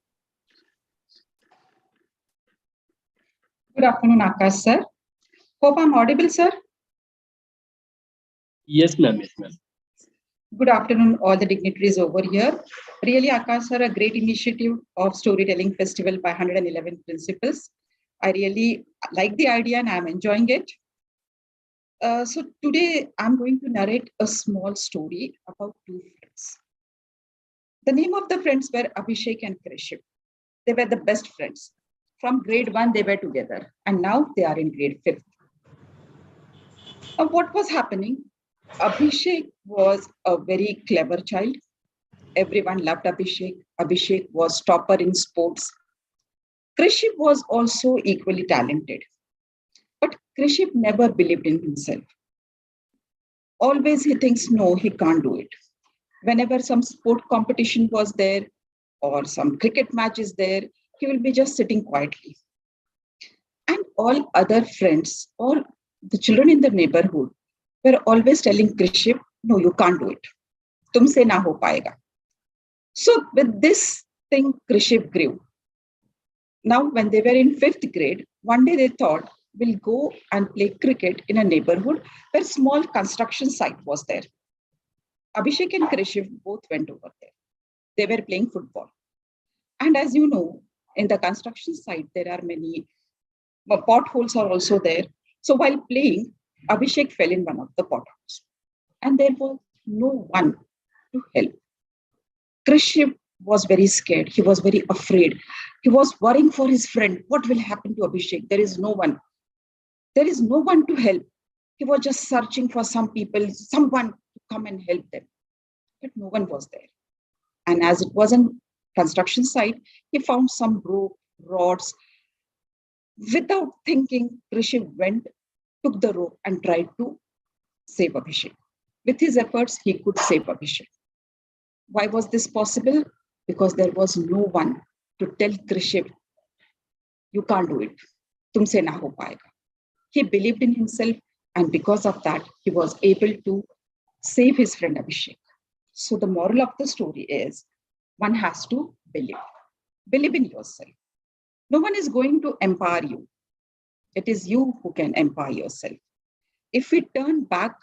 Good afternoon, Akash, sir. Hope I'm audible, sir. Yes, ma'am. Yes, ma'am. Good afternoon, all the dignitaries over here. Really, Akash, sir, a great initiative of storytelling festival by 111 principals. I really like the idea and I'm enjoying it. So today I'm going to narrate a small story about two friends. The name of the friends were Abhishek and Kriship. They were the best friends. From grade 1, they were together, and now they are in grade 5th. What was happening? Abhishek was a very clever child. Everyone loved Abhishek. Abhishek was topper in sports. Kriship was also equally talented. But Kriship never believed in himself. Always he thinks, no, he can't do it. Whenever some sport competition was there or some cricket match is there, he will be just sitting quietly. And all other friends, all the children in the neighborhood were always telling Kriship, no, you can't do it. Tumse na ho paega. So with this thing, Kriship grew. Now, when they were in 5th grade, one day they thought, we'll go and play cricket in a neighborhood where small construction site was there. Abhishek and Kriship both went over there. They were playing football. And as you know, in the construction site, there are many potholes are also there. So while playing, Abhishek fell in one of the potholes. And there was no one to help. Kriship was very scared. He was very afraid. He was worrying for his friend. What will happen to Abhishek? There is no one. There is no one to help. He was just searching for some people, someone to come and help them. But no one was there. And as it was a construction site, he found some rope, rods. Without thinking, Kriship went, took the rope and tried to save Abhishek. With his efforts, he could save Abhishek. Why was this possible? Because there was no one to tell Kriship, you can't do it. Tumse na ho paega. He believed in himself, and because of that, he was able to save his friend Abhishek. So the moral of the story is, one has to believe. Believe in yourself. No one is going to empower you. It is you who can empower yourself. If we turn back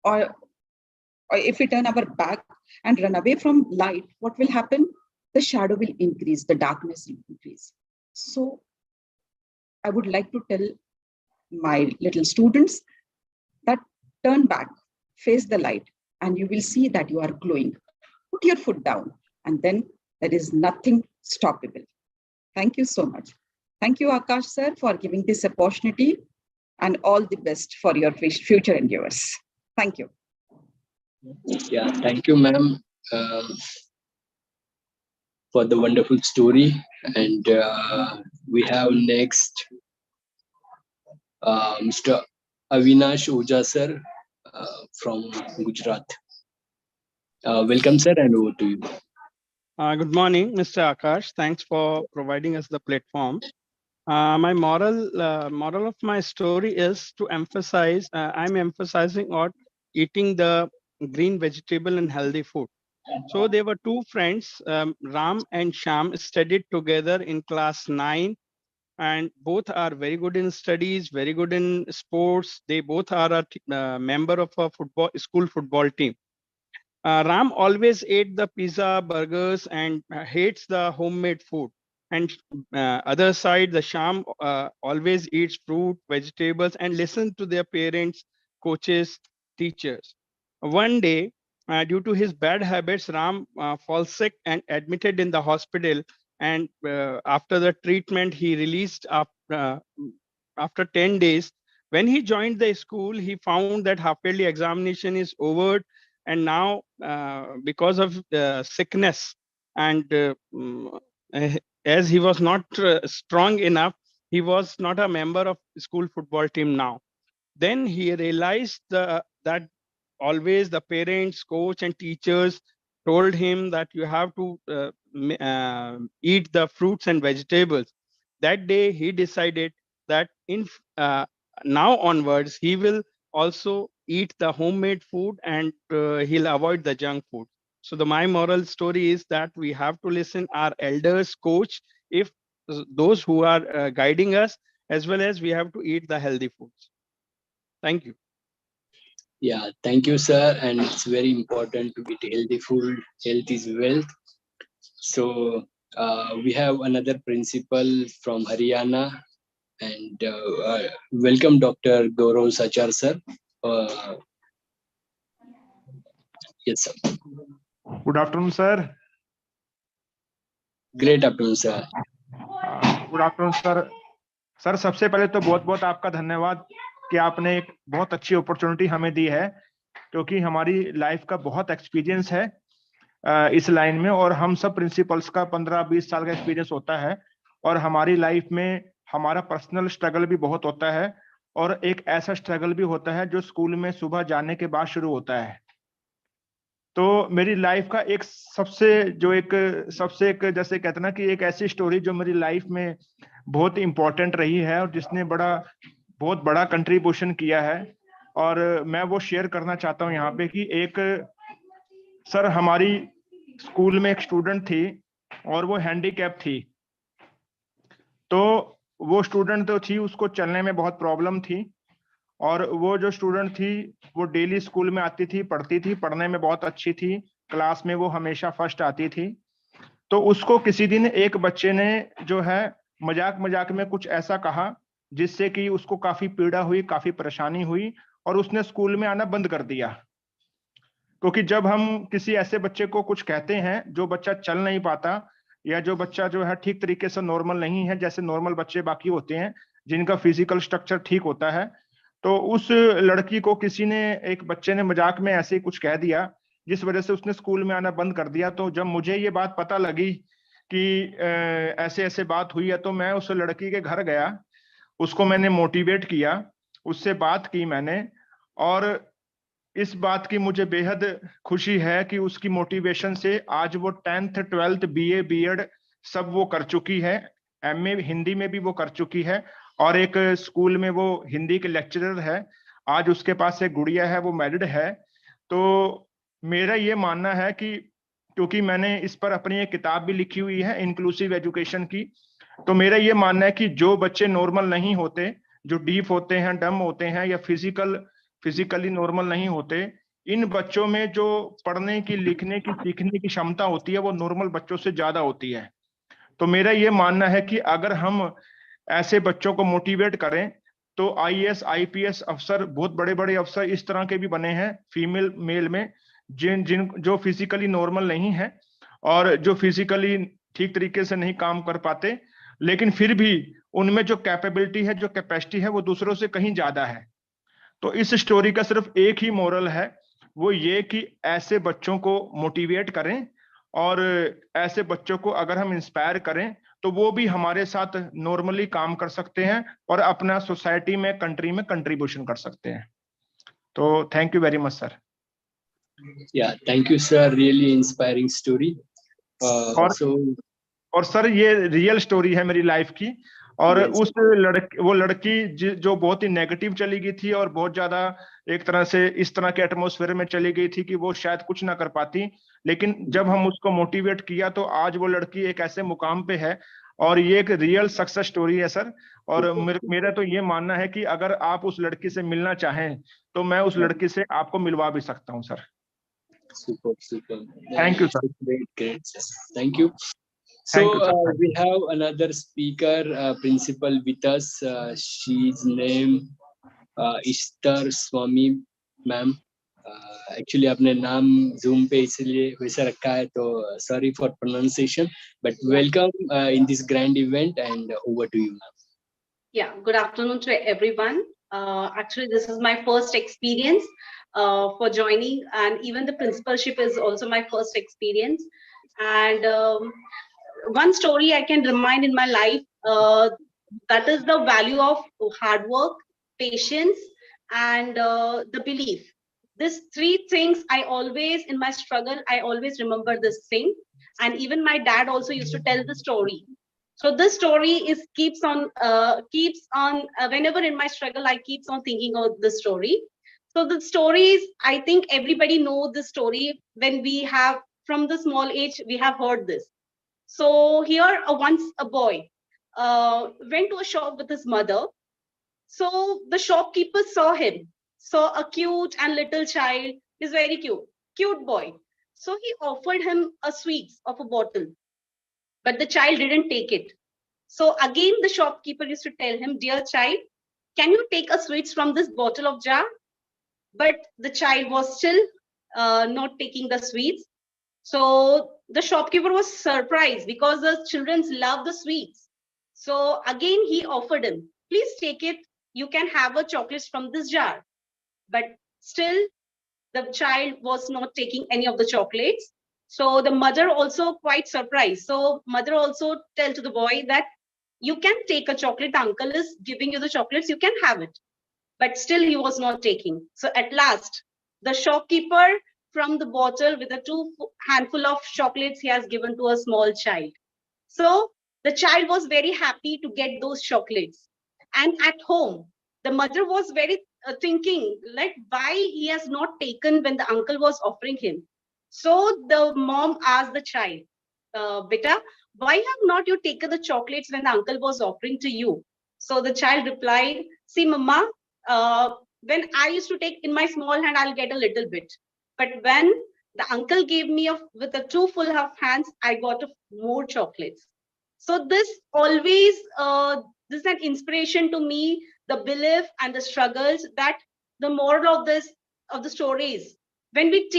or if we turn our back and run away from light, what will happen? The shadow will increase, the darkness will increase. So I would like to tell my little students that turn back, face the light, and you will see that you are glowing. Put your foot down, and then there is nothing stoppable. Thank you so much. Thank you, Akash sir, for giving this opportunity, and all the best for your future endeavors. Thank you. Yeah, thank you, ma'am, for the wonderful story. And we have next Mr. Avinash Oja sir from Gujarat. Welcome, sir, and over to you. Good morning, Mr. Akash. Thanks for providing us the platform. My moral of my story is to emphasize, I'm emphasizing on eating the green vegetable and healthy food. So there were two friends, Ram and Sham, studied together in class 9, and both are very good in studies, very good in sports. They both are a member of a school football team. Ram always ate the pizza, burgers, and hates the homemade food. And other side, the Sham always eats fruit, vegetables, and listen to their parents, coaches, teachers. One day, due to his bad habits, Ram falls sick and admitted in the hospital. And after the treatment, he released after 10 days. When he joined the school, he found that half-yearly examination is over, and now because of sickness and as he was not strong enough, he was not a member of school football team now. Then he realized that always the parents, coach, and teachers told him that you have to eat the fruits and vegetables, that day he decided that now onwards he will also eat the homemade food and he'll avoid the junk food. So my moral story is that we have to listen our elders, coach, if those who are guiding us, as well as we have to eat the healthy foods. Thank you. Yeah, thank you, sir. And it's very important to eat healthy food. Health is wealth. So we have another principal from Haryana, and welcome, Dr. Gaurav Sachar, sir. Yes, sir. Good afternoon, sir. Great afternoon, sir. Good afternoon sir. Sir सबसे पहले तो बहुत बहुत आपका धन्यवाद कि आपने एक बहुत अच्छी अपॉर्चुनिटी हमें दी है, क्योंकि हमारी लाइफ का बहुत एक्सपीरियंस है इस लाइन में, और हम सब प्रिंसिपल्स का 15-20 साल का एक्सपीरियंस होता है, और हमारी लाइफ में हमारा पर्सनल स्ट्रगल भी बहुत होता है, और एक ऐसा स्ट्रगल भी होता है जो स्कूल में सुबह जाने के बाद शुरू होता है. तो मेरी लाइफ का एक सबसे एक जैसे कहते ना कि एक ऐसी स्टोरी जो मेरी लाइफ में बहुत इंपॉर्टेंट रही है और जिसने बहुत बड़ा कंट्रीब्यूशन किया है, और मैं वो शेयर करना चाहता हूँ यहाँ पे कि एक सर हमारी स्कूल में एक स्टूडेंट थी और वो हैंडीकैप थी. तो वो स्टूडेंट तो थी, उसको चलने में बहुत प्रॉब्लम थी, और वो जो स्टूडेंट थी वो डेली स्कूल में आती थी, पढ़ती थी, पढ़ने में बहुत अच्छी थी, क्लास में वो हमेशा फर्स्ट आती थी. तो उसको किसी दिन एक बच्चे ने जो है मजाक में कुछ ऐसा कहा जिससे कि उसको काफी पीड़ा हुई, काफी परेशानी हुई, और उसने स्कूल में आना बंद कर दिया. क्योंकि जब हम किसी ऐसे बच्चे को कुछ कहते हैं जो बच्चा चल नहीं पाता, या जो बच्चा जो है ठीक तरीके से नॉर्मल नहीं है, जैसे नॉर्मल बच्चे बाकी होते हैं जिनका फिजिकल स्ट्रक्चर ठीक होता है, तो उस लड़की को किसी ने, एक बच्चे ने मजाक में ऐसे ही कुछ कह दिया जिस वजह से उसने स्कूल में आना बंद कर दिया. तो जब मुझे ये बात पता लगी कि ऐसे ऐसे बात हुई है, तो मैं उस लड़की के घर गया, उसको मैंने मोटिवेट किया, उससे बात की मैंने, और इस बात की मुझे बेहद खुशी है कि उसकी मोटिवेशन से आज वो 10th 12th BA BEd सब वो कर चुकी है, MA हिंदी में भी वो कर चुकी है, और एक स्कूल में वो हिंदी के लेक्चरर है. आज उसके पास एक गुड़िया है, वो मैरिड है. तो मेरा ये मानना है कि क्योंकि मैंने इस पर अपनी एक किताब भी लिखी हुई है इंक्लूसिव एजुकेशन की, तो मेरा ये मानना है कि जो बच्चे नॉर्मल नहीं होते, जो डीफ होते हैं, डम होते हैं, या फिजिकली नॉर्मल नहीं होते, इन बच्चों में जो पढ़ने की, लिखने की, सीखने की क्षमता होती है वो नॉर्मल बच्चों से ज्यादा होती है. तो मेरा ये मानना है कि अगर हम ऐसे बच्चों को मोटिवेट करें तो IAS IPS अफसर, बहुत बड़े बड़े अफसर इस तरह के भी बने हैं फीमेल मेल में, जो फिजिकली नॉर्मल नहीं है और जो फिजिकली ठीक तरीके से नहीं काम कर पाते, लेकिन फिर भी उनमें जो कैपेबिलिटी है, जो कैपेसिटी है, वो दूसरों से कहीं ज्यादा है. तो इस स्टोरी का सिर्फ एक ही मोरल है, वो ये कि ऐसे बच्चों को मोटिवेट करें, और ऐसे बच्चों को अगर हम इंस्पायर करें तो वो भी हमारे साथ नॉर्मली काम कर सकते हैं और अपना सोसाइटी में, कंट्री में कंट्रीब्यूशन कर सकते हैं. तो thank you very much sir. Yeah, thank you, sir. Really inspiring story. और सर ये रियल स्टोरी है मेरी लाइफ की, और उस वो लड़की जो बहुत ही नेगेटिव चली गई थी और बहुत ज्यादा एक तरह से इस तरह के एटमॉस्फेयर में चली गई थी कि वो शायद कुछ ना कर पाती, लेकिन जब हम उसको मोटिवेट किया तो आज वो लड़की एक ऐसे मुकाम पे है, और ये एक रियल सक्सेस स्टोरी है सर. और मेरा तो ये मानना है कि अगर आप उस लड़की से मिलना चाहें तो मैं उस लड़की से आपको मिलवा भी सकता हूँ sir. Super. Thank you, sir. Great. Thank you. So we have another speaker, principal with us. She's named Ishtar Swami, ma'am. Actually, आपने नाम Zoom पे इसलिए वैसा रखा है, तो sorry for pronunciation, but welcome in this grand event, and over to you, ma'am. Yeah, good afternoon to everyone. Actually, this is my first experience for joining, and even the principalship is also my first experience. And one story I can remind in my life, that is the value of hard work, patience, and the belief. These three things I always, in my struggle, I always remember this thing. And even my dad also used to tell the story. So this story keeps on whenever in my struggle, I keeps on thinking of the story. So the stories, I think everybody know the story when we have, from the small age, we have heard this. So here, once a boy went to a shop with his mother. So the shopkeeper saw him, saw a cute and little child. He's very cute boy. So he offered him a sweets of a bottle, but the child didn't take it. So again, the shopkeeper used to tell him, dear child, can you take a sweets from this bottle of jar? But the child was still not taking the sweets. So the shopkeeper was surprised because the children love the sweets. So again, he offered him, please take it. You can have a chocolate from this jar. But still, the child was not taking any of the chocolates. So the mother also quite surprised. So mother also tell to the boy that you can take a chocolate. Uncle is giving you the chocolates. You can have it. But still he was not taking. So at last, the shopkeeper from the bottle with a 2 handful of chocolates he has given to a small child. So the child was very happy to get those chocolates. And at home, the mother was very thinking, like, why he has not taken when the uncle was offering him. So the mom asked the child, Beta, why have not you taken the chocolates when the uncle was offering to you? So the child replied, see, Mama, when I used to take in my small hand, I'll get a little bit. But when the uncle gave me with a 2 full of hands, I got more chocolates. So this always, this is an inspiration to me, the belief and the struggles, that the moral of the story is, when we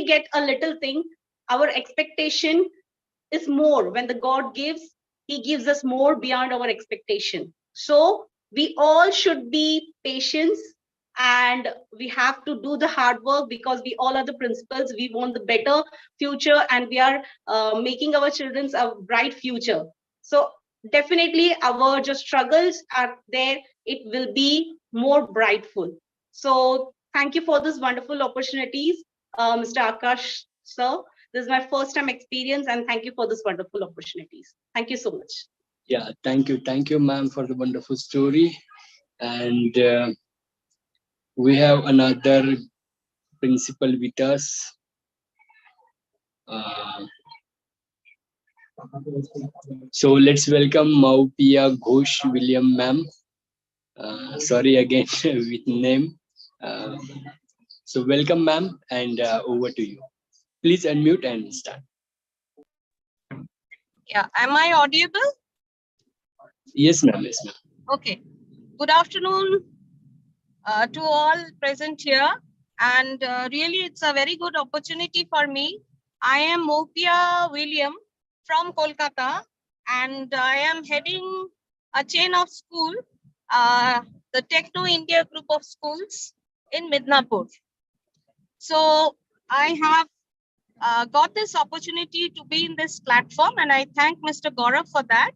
get a little thing, our expectation is more. When the God gives, he gives us more beyond our expectation. So we all should be patient, and we have to do the hard work, because we all are the principals. We want the better future, and we are making our children's a bright future. So definitely our just struggles are there, it will be more brightful. So thank you for this wonderful opportunities, Mr. Akash sir. This is my first time experience, and thank you for this wonderful opportunities. Thank you so much. Yeah, thank you, ma'am, for the wonderful story. And we have another principal with us. So let's welcome Maupia Ghosh William, ma'am. Sorry again with name. So welcome, ma'am, and over to you. Please unmute and start. Yeah, am I audible? Yes, ma'am. Yes, ma'am. Okay. Good afternoon to all present here. And really, it's a very good opportunity for me. I am Mopia William from Kolkata, and I am heading a chain of school, the Techno India group of schools in Midnapur. So I have got this opportunity to be in this platform, and I thank Mr. Gaurav for that.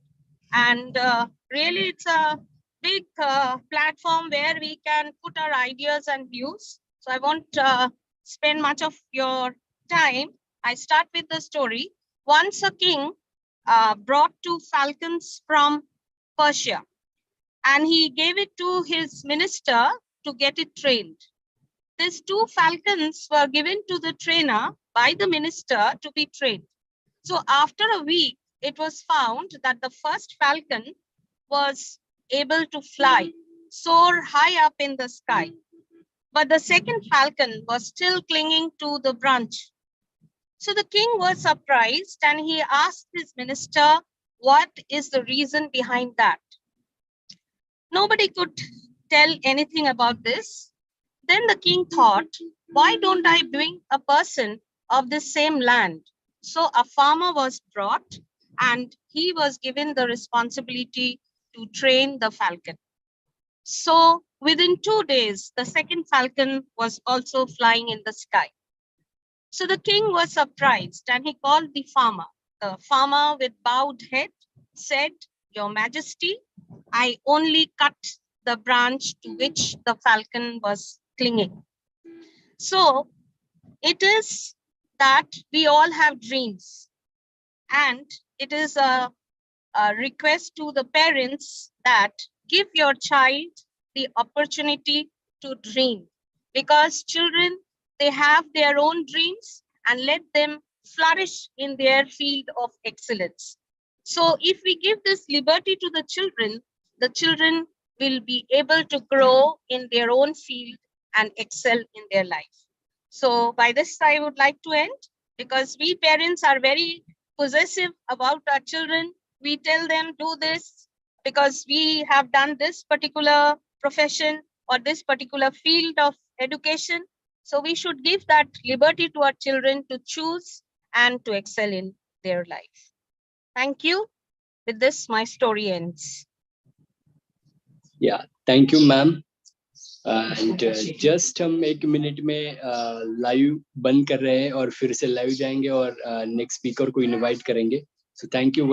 And really, it's a big platform where we can put our ideas and views. So I won't spend much of your time. I start with the story. Once a king brought 2 falcons from Persia, and he gave it to his minister to get it trained. These 2 falcons were given to the trainer by the minister to be trained. So after a week, it was found that the first falcon was able to fly, soar high up in the sky. But the second falcon was still clinging to the branch. So the king was surprised, and he asked his minister, what is the reason behind that? Nobody could tell anything about this. Then the king thought, why don't I bring a person of the same land? So a farmer was brought, and he was given the responsibility to train the falcon. So within 2 days, the second falcon was also flying in the sky. So the king was surprised, and he called the farmer. The farmer, with bowed head, said, Your Majesty, I only cut the branch to which the falcon was clinging. So it is that we all have dreams, and it is a request to the parents that give your child the opportunity to dream, because children, they have their own dreams, and let them flourish in their field of excellence. So if we give this liberty to the children will be able to grow in their own field and excel in their life. So by this, I would like to end, because we parents are very possessive about our children. We tell them, do this because we have done this particular profession or this particular field of education. So we should give that liberty to our children to choose and to excel in their life. Thank you. With this, my story ends. Yeah, thank you, ma'am. And just हम 1 minute में live बंद कर रहे हैं और फिर से live जाएंगे और नेक्स्ट स्पीकर को इनवाइट करेंगे. So thank you.